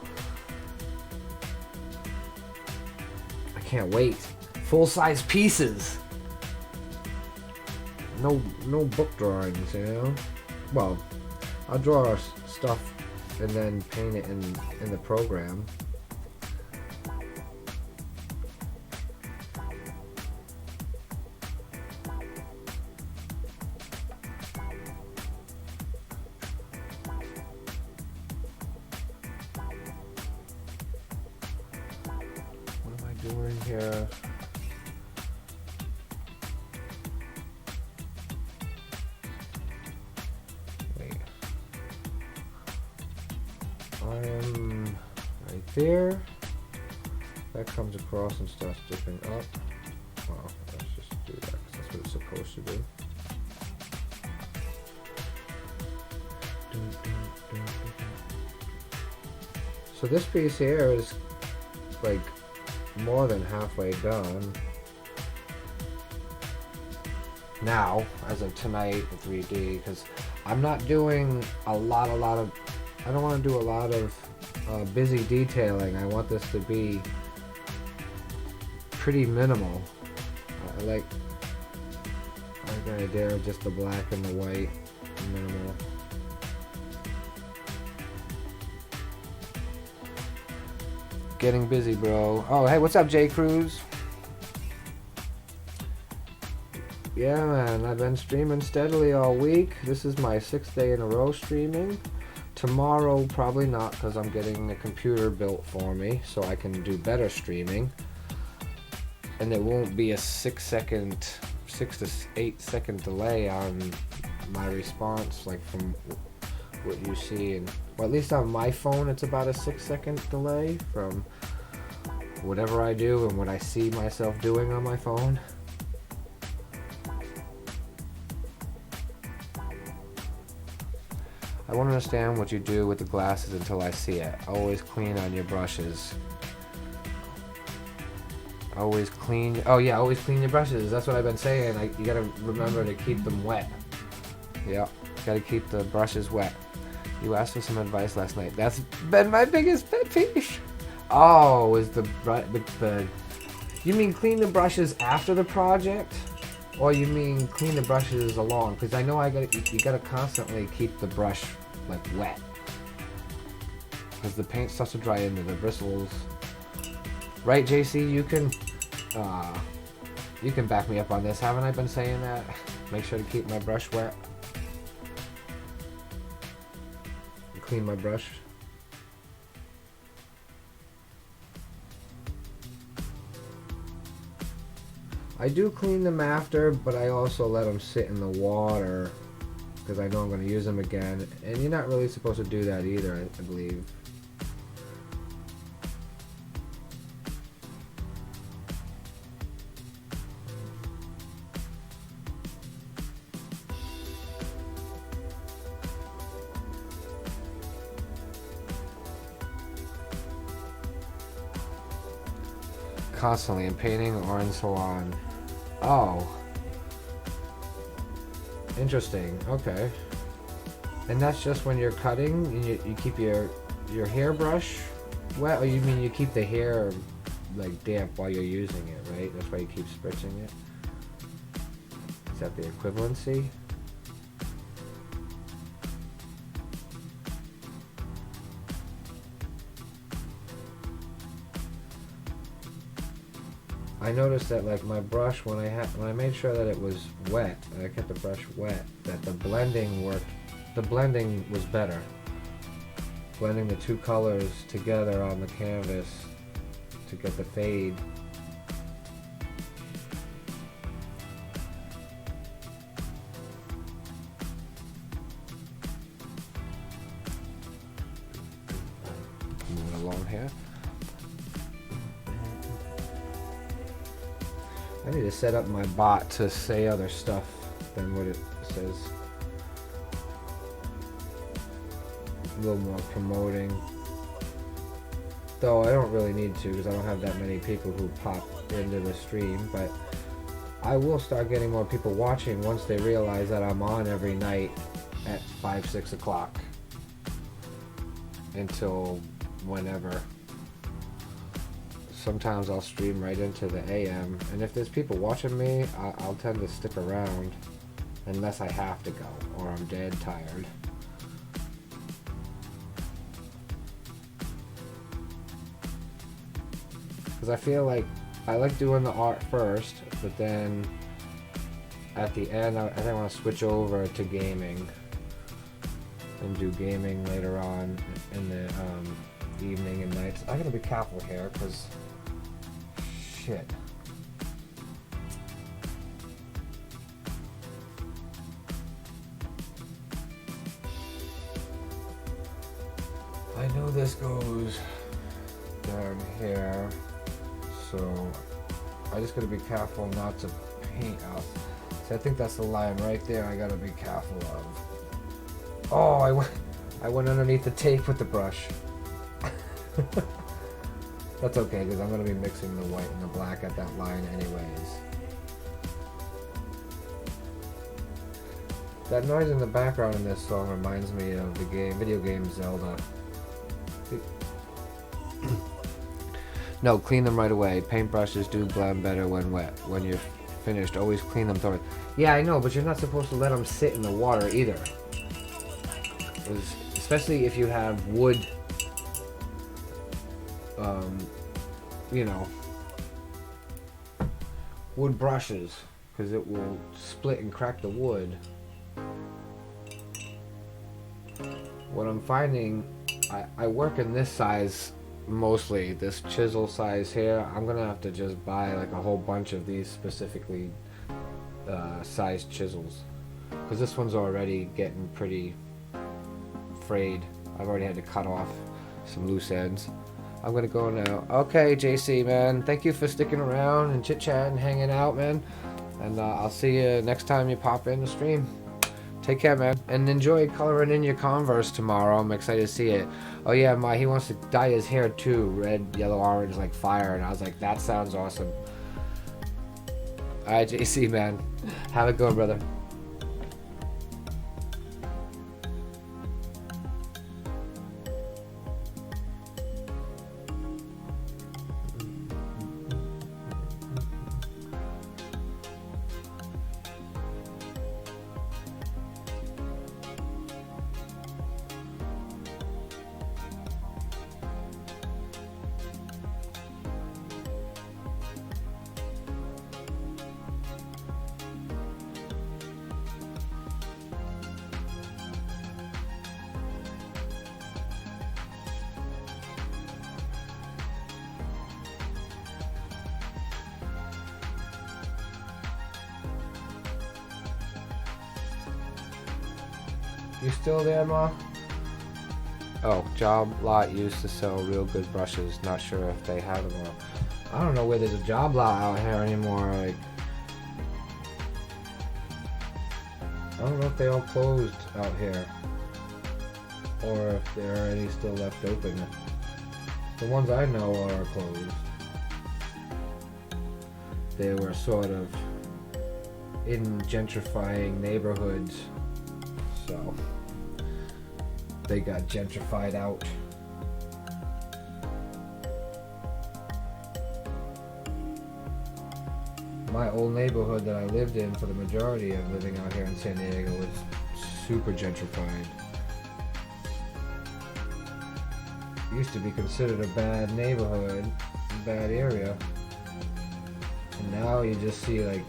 I can't wait. Full-size pieces. No book drawings, Well, I'll draw stuff and then paint it in the program. What am I doing here? I'm right there. That comes across and starts dipping up. Well, let's just do that because that's what it's supposed to do. So this piece here is like more than halfway done. Now, as of tonight, the 3D, because I'm not doing a lot of, I don't want to do a lot of busy detailing. I want this to be pretty minimal. I like the idea of just the black and the white, minimal. Getting busy, bro. Oh, hey, what's up, J Cruz? Yeah, man, I've been streaming steadily all week. This is my 6th day in a row streaming. Tomorrow, probably not, because I'm getting the computer built for me, so I can do better streaming. And there won't be a 6 to 8 second delay on my response, like from what you see. And well, at least on my phone, it's about a 6 second delay from whatever I do and what I see myself doing on my phone. I won't understand what you do with the glasses until I see it. Always clean on your brushes. Always clean. Oh yeah, always clean your brushes. That's what I've been saying. You gotta remember to keep them wet. Yeah, gotta keep the brushes wet. You asked for some advice last night. That's been my biggest pet peeve. Oh, is the you mean clean the brushes after the project? Or you mean clean the brushes along? Because I know you gotta constantly keep the brush like wet. Because the paint starts to dry into the bristles. Right, JC? You can back me up on this. Haven't I been saying that? Make sure to keep my brush wet. Clean my brush. I do clean them after, but I also let them sit in the water because I know I'm going to use them again. And you're not really supposed to do that either, I believe. Constantly in painting or in salon. Oh. Interesting. Okay. And that's just when you're cutting and you keep your hairbrush wet, or you mean you keep the hair like damp while you're using it, right? That's why you keep spritzing it. Is that the equivalency? I noticed that like my brush, when I made sure that it was wet, and I kept the brush wet, that the blending worked. The blending was better. Blending the two colors together on the canvas to get the fade. Moving along here. I need to set up my bot to say other stuff than what it says. A little more promoting. Though I don't really need to because I don't have that many people who pop into the stream, but I will start getting more people watching once they realize that I'm on every night at 5, 6 o'clock until whenever. Sometimes I'll stream right into the AM, and if there's people watching me, I'll tend to stick around unless I have to go or I'm dead tired. Because I feel like I like doing the art first, but then at the end I think I want to switch over to gaming and do gaming later on in the evening and nights. I gotta be careful here because shit. I know this goes down here, so I just gotta be careful not to paint out. See, I think that's the line right there I gotta be careful of. Oh, I went underneath the tape with the brush. That's okay, because I'm gonna be mixing the white and the black at that line anyways. That noise in the background in this song reminds me of the video game Zelda. No, clean them right away. Paintbrushes do blend better when wet. When you're finished, always clean them thoroughly. Yeah, I know, but you're not supposed to let them sit in the water either. Especially if you have wood, you know, wood brushes, because it will split and crack the wood. What I'm finding, I work in this size mostly, this chisel size here. I'm gonna have to just buy like a whole bunch of these specifically sized chisels, because this one's already getting pretty frayed. I've already had to cut off some loose ends. I'm gonna go now. Okay, JC, man, thank you for sticking around and chit-chatting, hanging out, man, and I'll see you next time you pop in the stream. Take care, man, and enjoy coloring in your Converse tomorrow. I'm excited to see it. Oh yeah, he wants to dye his hair too, red, yellow, orange, like fire, and I was like, that sounds awesome. Alright, JC, man, have a good one, brother. You still there, Ma? Oh, Job Lot used to sell real good brushes. Not sure if they have them. I don't know where there's a Job Lot out here anymore. Like, I don't know if they all closed out here, or if there are any still left open. The ones I know are closed. They were sort of in gentrifying neighborhoods, so they got gentrified out. My old neighborhood that I lived in for the majority of living out here in San Diego was super gentrified. It used to be considered a bad neighborhood, a bad area. And now you just see like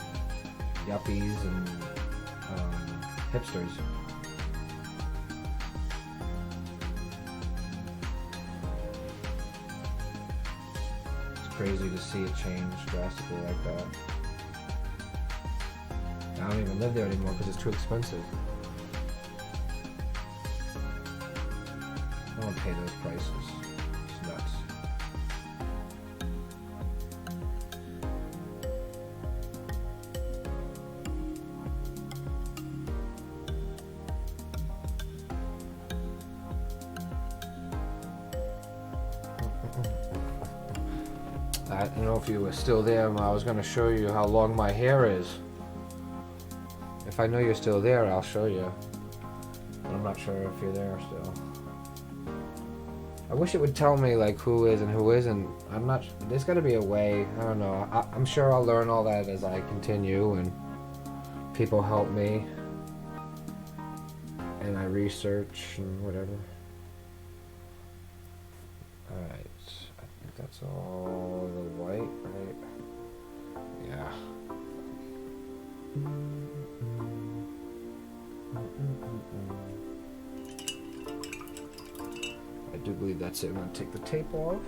yuppies and hipsters. It's crazy to see it change drastically like that. I don't even live there anymore because it's too expensive. I don't pay those prices. It's nuts. I don't know if you were still there. I was going to show you how long my hair is. If I know you're still there, I'll show you. But I'm not sure if you're there still. I wish it would tell me like who is and who isn't. I'm not. There's got to be a way. I don't know. I'm sure I'll learn all that as I continue and people help me and I research and whatever. All right. I think that's all the white, right? Yeah. I do believe that's it. I'm going to take the tape off.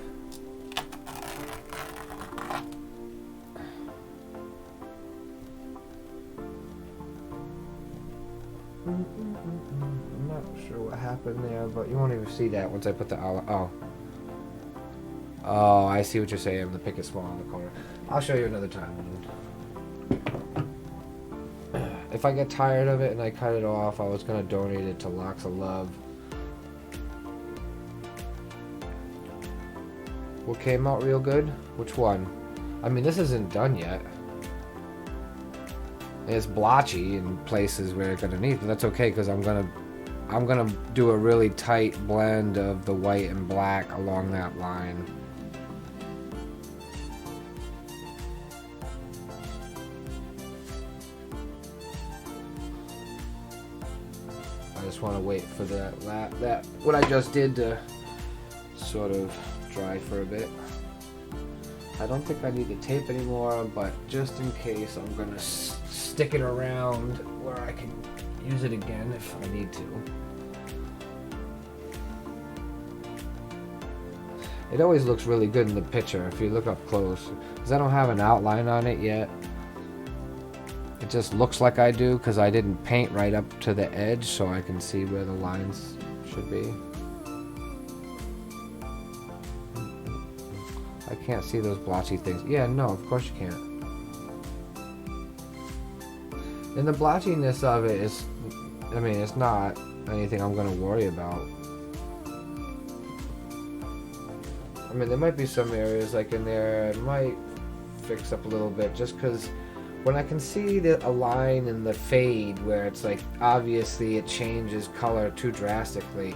I'm not sure what happened there, but you won't even see that once I put the outline. Oh. Oh, I see what you're saying. The pick is small in the corner. I'll show you another time. If I get tired of it and I cut it off, I was going to donate it to Locks of Love. What came out real good? Which one? I mean, this isn't done yet. It's blotchy in places where it's underneath, but that's okay because I'm gonna do a really tight blend of the white and black along that line. I just want to wait for that what I just did to sort of dry for a bit. I don't think I need to tape anymore, but just in case, I'm gonna stick it around where I can use it again if I need to. It always looks really good in the picture if you look up close, because I don't have an outline on it yet. It just looks like I do because I didn't paint right up to the edge so I can see where the lines should be. I can't see those blotchy things. Yeah, no, of course you can't. And the blotchiness of it is, I mean, it's not anything I'm going to worry about. I mean, there might be some areas like in there it might fix up a little bit just because when I can see a line in the fade where it's like obviously it changes color too drastically,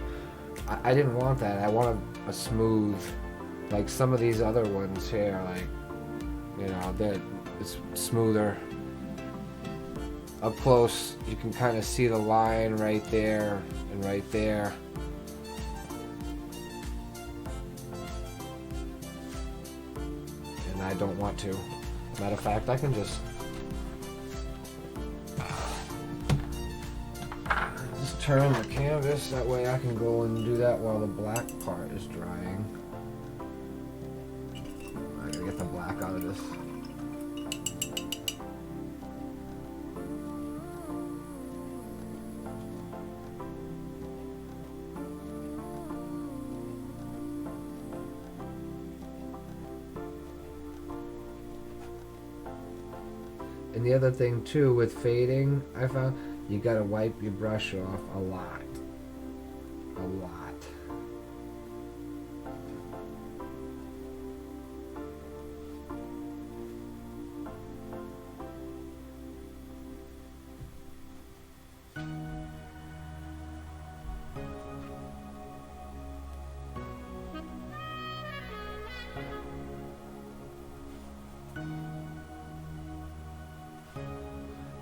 I didn't want that. I wanted a smooth, like some of these other ones here, like, you know, it's smoother. Up close, you can kind of see the line right there and right there. And I don't want to. Matter of fact, I can just turn the canvas, that way I can go and do that while the black part is drying. I gotta get the black out of this. And the other thing too with fading, I found you gotta wipe your brush off a lot. A lot.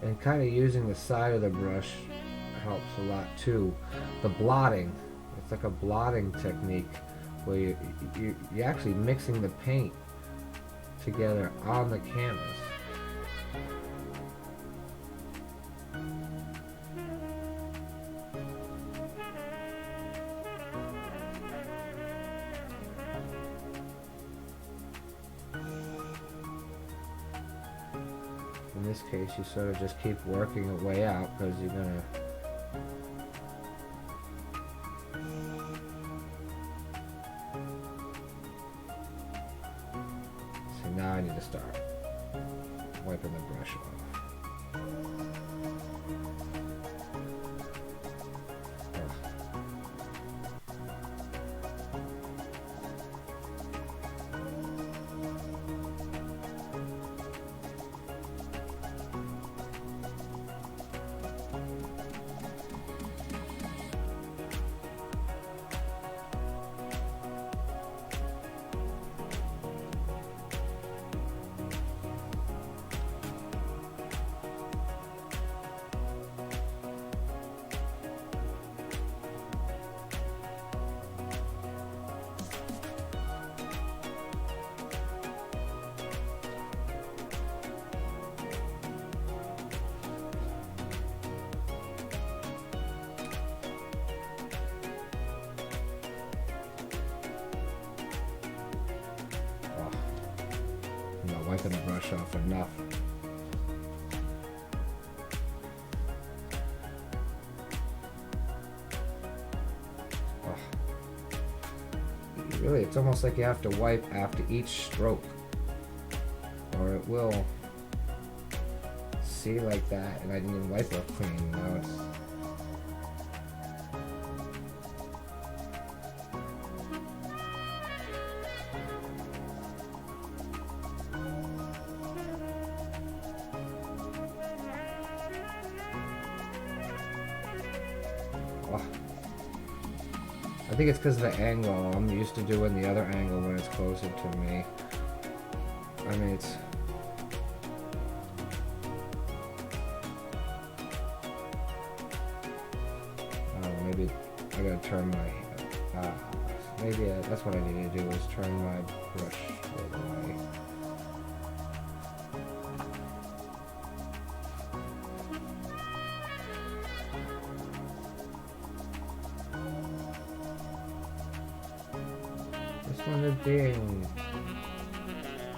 And kind of using the side of the brush helps a lot too. The blotting, it's like a blotting technique where you're actually mixing the paint together on the canvas. In this case, you sort of just keep working your way out because you're gonna see. Now I need to start wiping the brush off. Wiping the brush off enough. Really, it's almost like you have to wipe after each stroke, or it will see like that, and I didn't even wipe it clean. Now it's I think it's because of the angle. I'm used to doing the other angle when it's closer to me. I mean, it's... maybe I gotta turn my... maybe that's what I need to do, is turn my brush the other way. This one is being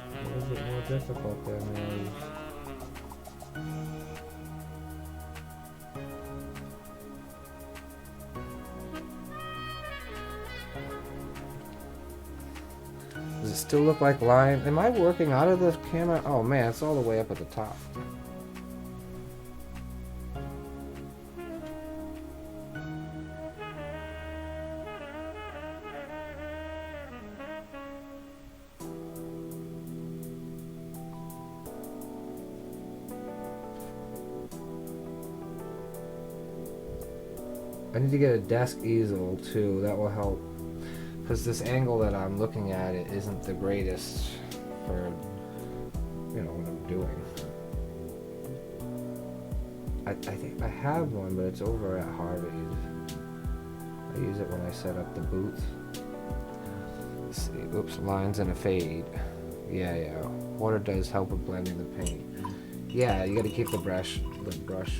a little bit more difficult than those. Does it still look like line? Am I working out of this camera? Oh man, it's all the way up at the top. I need to get a desk easel too, that will help. Because this angle that I'm looking at, it isn't the greatest for, you know, what I'm doing. I think I have one, but it's over at Harvey's. I use it when I set up the booth. Let's see, oops, lines and a fade. Yeah. Water does help with blending the paint. Yeah, you gotta keep the brush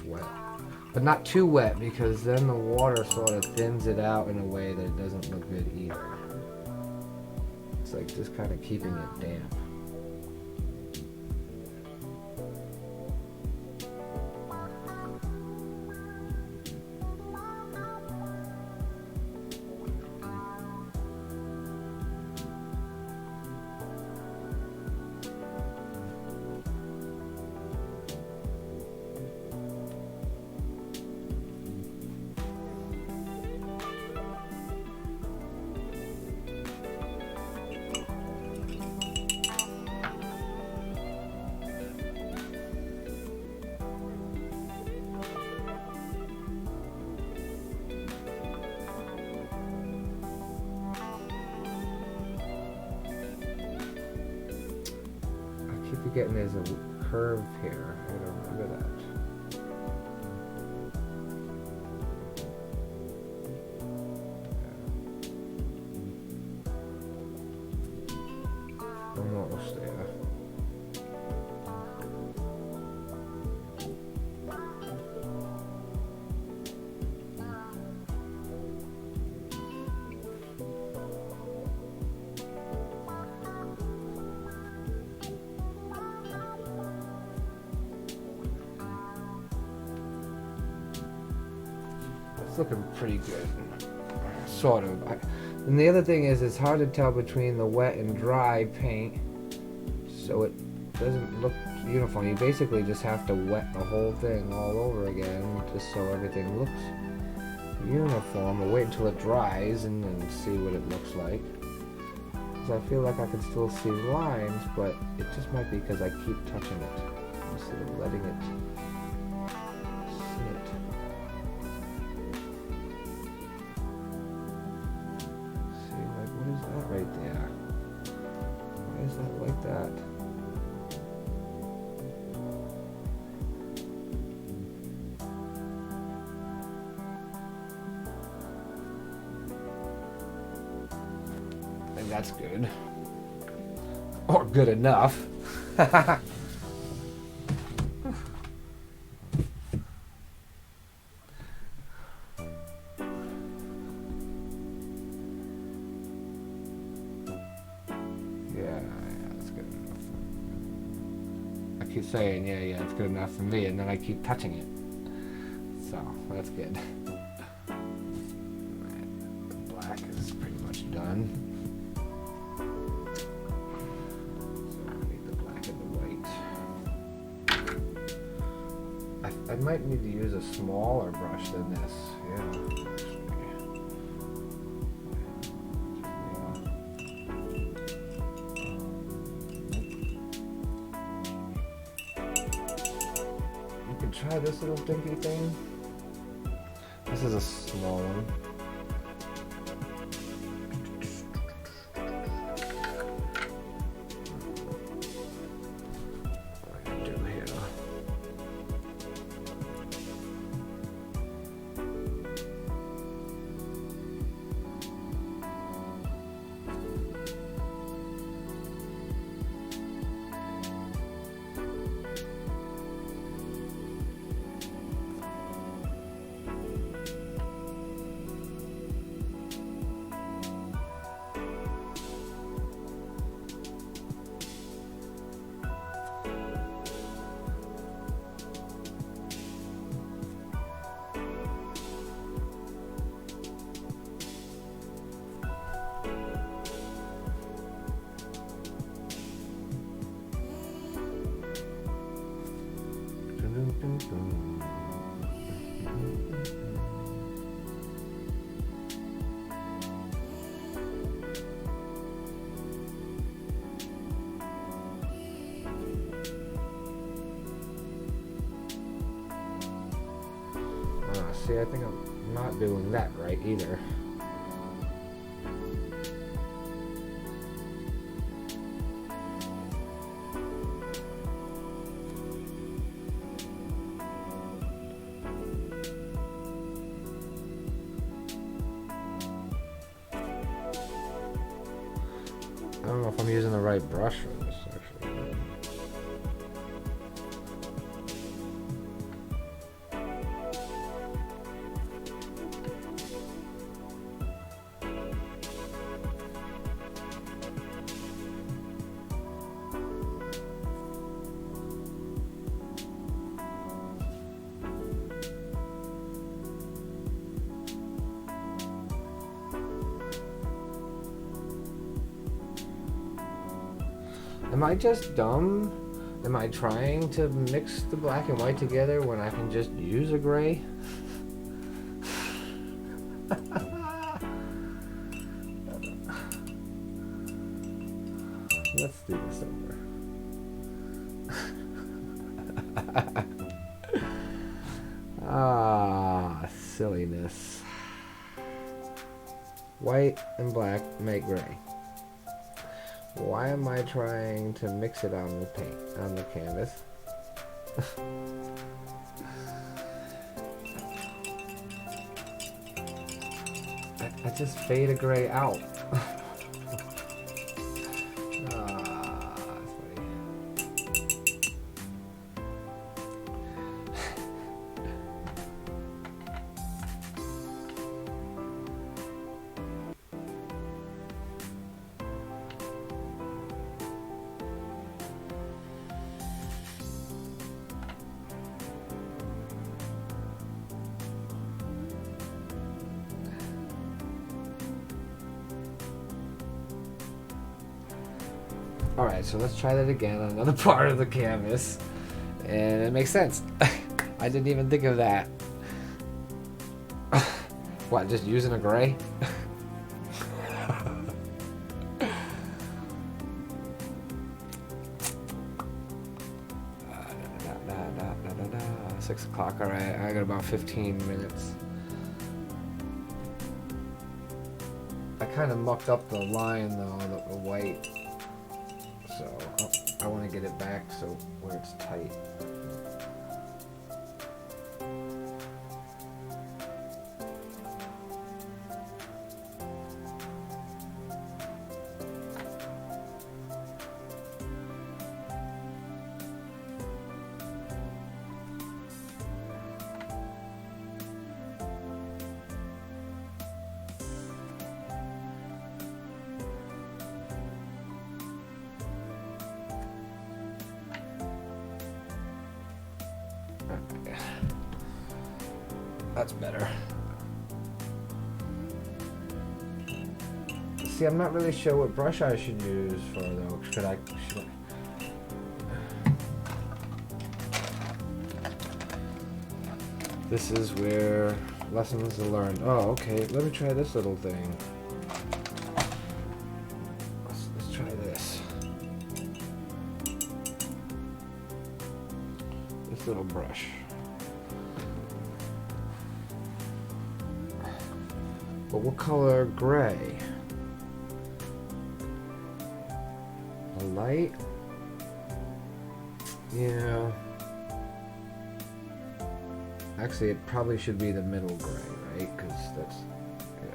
wet. But not too wet, because then the water sort of thins it out in a way that it doesn't look good either. It's like just kind of keeping it damp. Forgetting there's a curve here. I gotta remember that. Almost there. Looking pretty good, sort of. And the other thing is, it's hard to tell between the wet and dry paint, so it doesn't look uniform. You basically just have to wet the whole thing all over again, just so everything looks uniform, or wait until it dries and then see what it looks like. Because I feel like I can still see lines, but it just might be because I keep touching it instead of letting it sit. Right there. Why is that like that? I think that's good. Or good enough. Saying yeah, it's good enough for me, and then I keep touching it, so that's good. The black is pretty much done. I might need to use a smaller brush than this. Yeah. You can try this little dinky thing. This is a small one. See, I think I'm not doing that right either. I don't know if I'm using the right brush for this, actually. Am I just dumb? Am I trying to mix the black and white together when I can just use a gray? Let's do this over. Ah, silliness. White and black make gray. Why am I trying to mix it on the paint, on the canvas? I just fade a gray out. That's funny. Alright, so let's try that again on another part of the canvas. And it makes sense. I didn't even think of that. What, just using a gray? 6 o'clock, alright. I got about 15 minutes. I kind of mucked up the line though, the white. So I want to get it back so where it's tight. That's better. See, I'm not really sure what brush I should use for though. Should I? This is where lessons are learned. Oh, okay. Let me try this little thing. Let's try this. This little brush. But what color? Gray. A light? Yeah. Actually, it probably should be the middle gray, right? Because that's, yeah.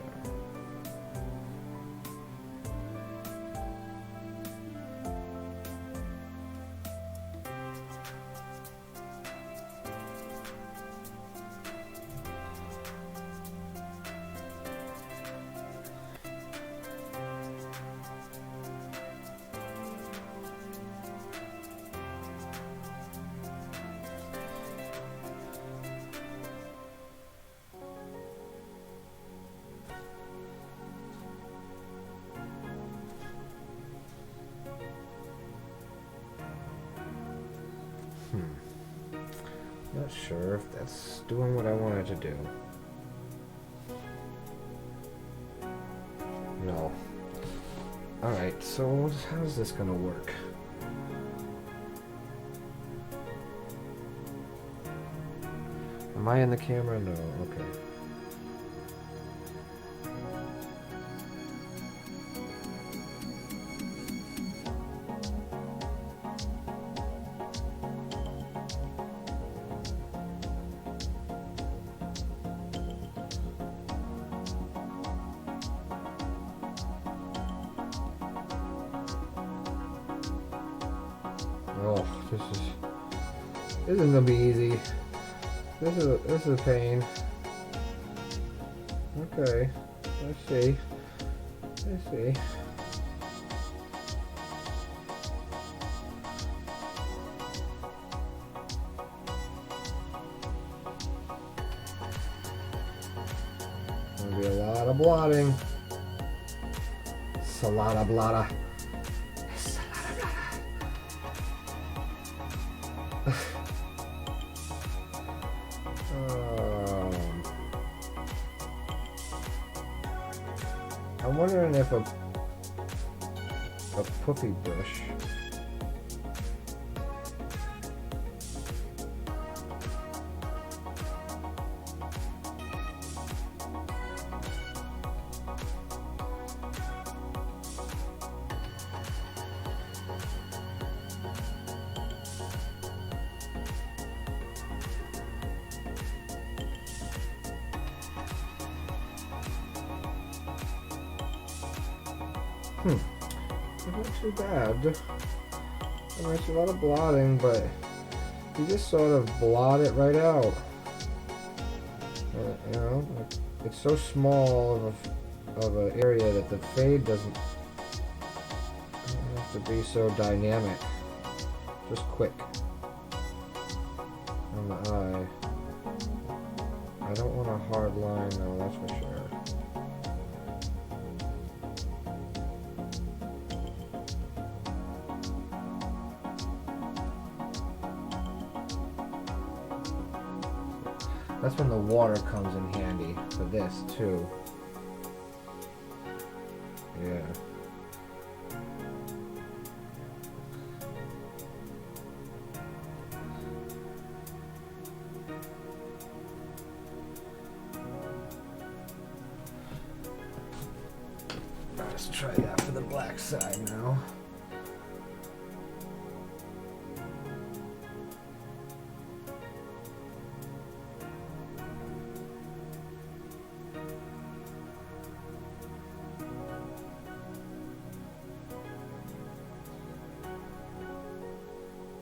Not sure if that's doing what I wanted to do. No. Alright, so how's this gonna work? Am I in the camera? No, okay. Oh, this isn't gonna be easy. This is a pain. Okay, let's see. Gonna be a lot of blotting. Salada blada. I'm wondering if a puffy brush not too bad. It's a lot of blotting, but you just sort of blot it right out. You know, it's so small of an area that the fade doesn't have to be so dynamic. Just quick on the eye. I don't want a hard line though, that's for sure. That's when the water comes in handy for this too. Yeah. Let's try that for the black side now.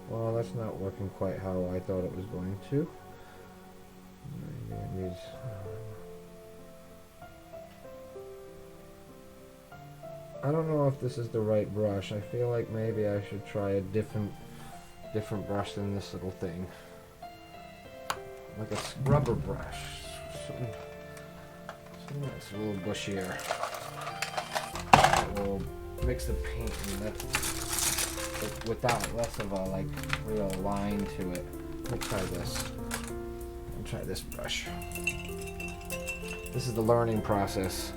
Well, that's not working quite how I thought it was going to. Maybe it needs... I don't know if this is the right brush. I feel like maybe I should try a different brush than this little thing. Like a rubber brush. Something that's a little bushier. It will mix the paint and that, without less of a like real line to it. Let me try this. I'm try this brush. This is the learning process.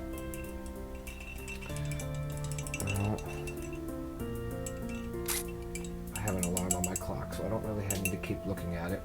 I have an alarm on my clock, so I don't really need to keep looking at it.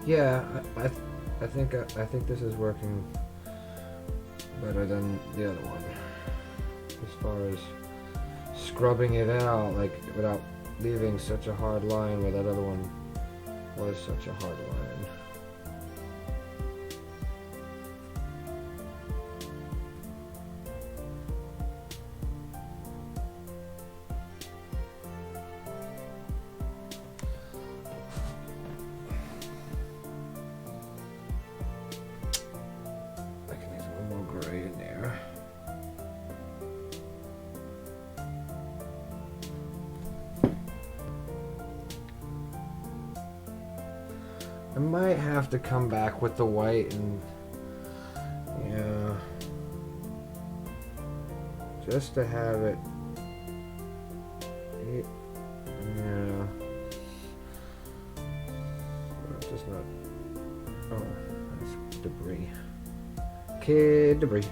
Yeah, I think this is working better than the other one. As far as scrubbing it out, like without leaving such a hard line where that other one was such a hard line. I might have to come back with the white and yeah, just to have it. Yeah, just not. Oh, that's debris. Kid debris.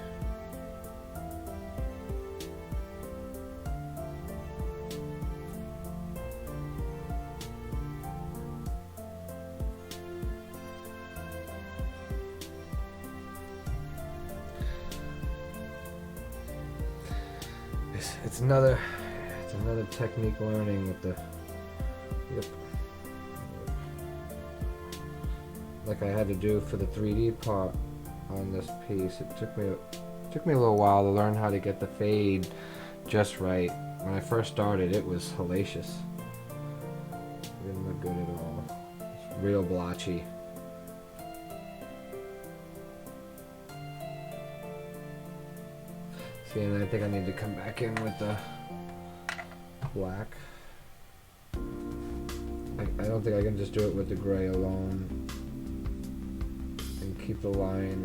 It's another technique learning with the, yep, like I had to do for the 3D part on this piece. It took me a little while to learn how to get the fade just right. When I first started, it was hellacious. It didn't look good at all. It's real blotchy. See, and I think I need to come back in with the black. I don't think I can just do it with the gray alone and keep the line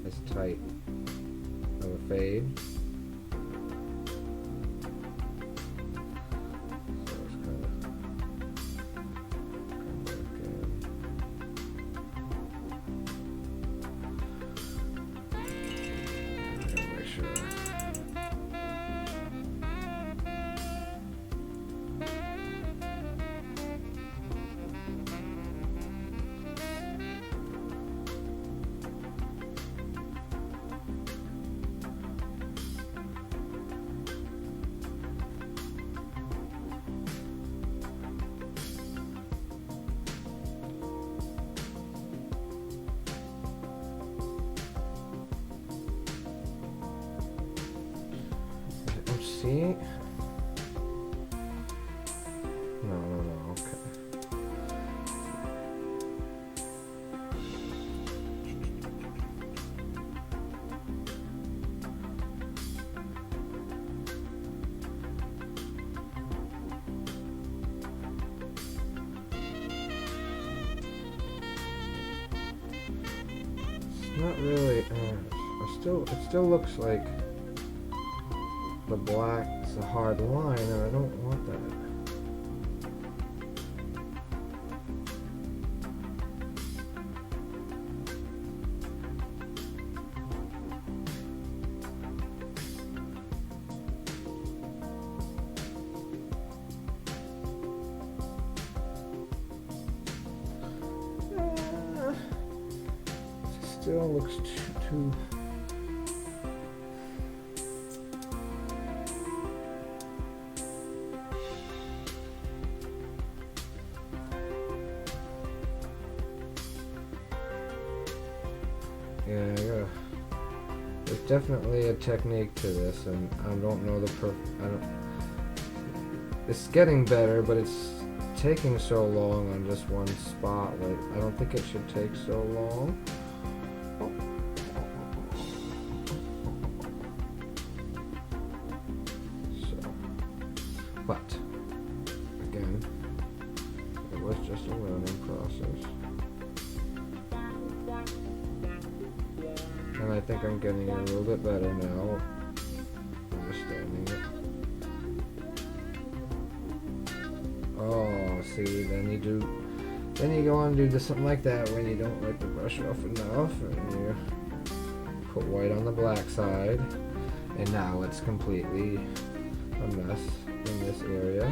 as tight of a fade. So it's kind of come back in. Make sure. See? No, okay. It's not really, it still looks like the black's a hard line, and I don't want that. Still looks too yeah, there's definitely a technique to this, and I don't know it's getting better, but it's taking so long on just one spot. Like, I don't think it should take so long. But again, it was just a learning process. And I think I'm getting it a little bit better now, understanding it. Oh, see, then you go on and do something like that when you don't wipe the brush off enough, and you put white on the black side, and now it's completely a mess in this area.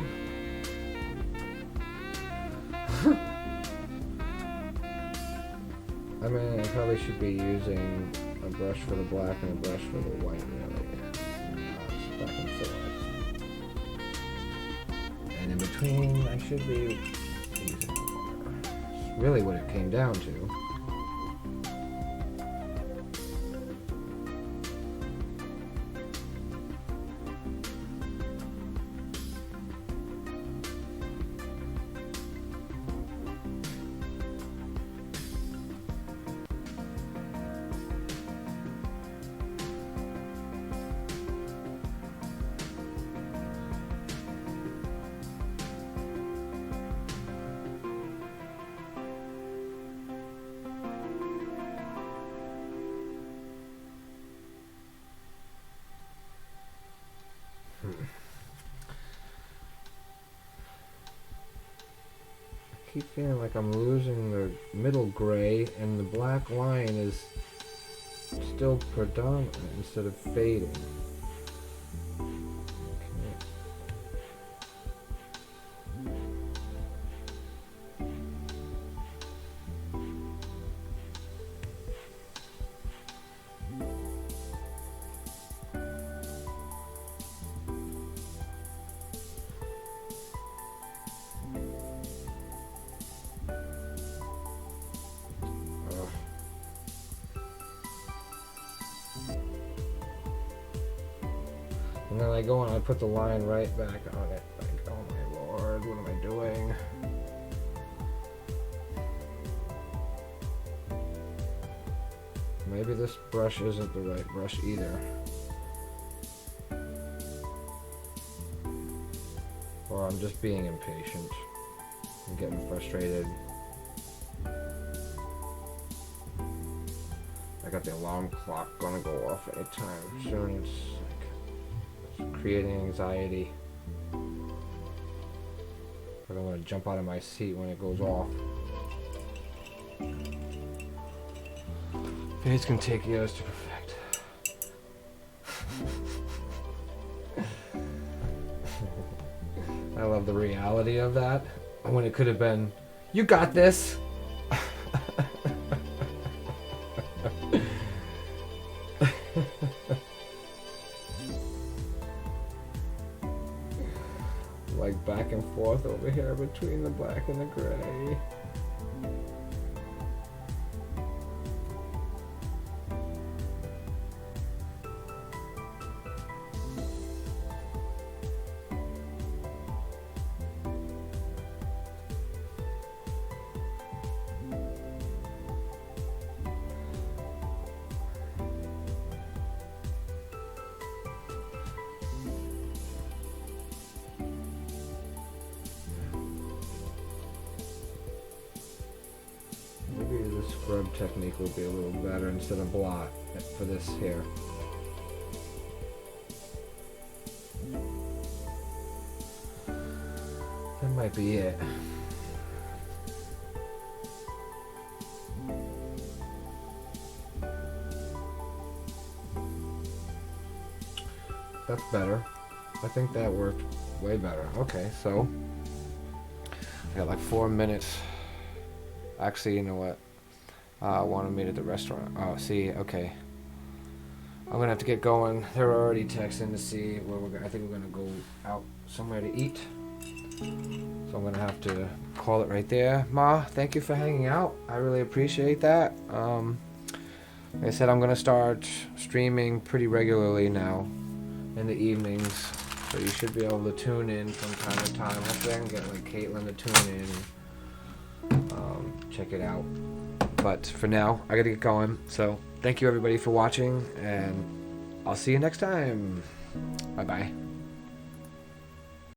I mean, I probably should be using a brush for the black and a brush for the white, really. Back and forth. And in between, I should be using water. It's really what it came down to. I keep feeling like I'm losing the middle gray, and the black line is still predominant instead of fading. And then I go and I put the line right back on it. Like, oh my lord, what am I doing? Maybe this brush isn't the right brush either. Or I'm just being impatient. I'm getting frustrated. I got the alarm clock gonna go off anytime soon. It's creating anxiety. I don't want to jump out of my seat when it goes off. Fades can take years to perfect. I love the reality of that. When it could have been, you got this. Like back and forth over here between the black and the gray. Maybe the scrub technique will be a little better instead of blot for this here. That might be it. That's better. I think that worked way better. Okay, so I got like 4 minutes. Actually, you know what? I wanted me at the restaurant. Oh, see, okay. I'm gonna have to get going. They're already texting to see where we're going. I think we're gonna go out somewhere to eat. So I'm gonna have to call it right there. Ma, thank you for hanging out. I really appreciate that. Like I said, I'm gonna start streaming pretty regularly now in the evenings. So you should be able to tune in from time to time. Hopefully I can get like Caitlin to tune in. Check it out. But for now, I gotta get going. So thank you everybody for watching, and I'll see you next time. Bye bye.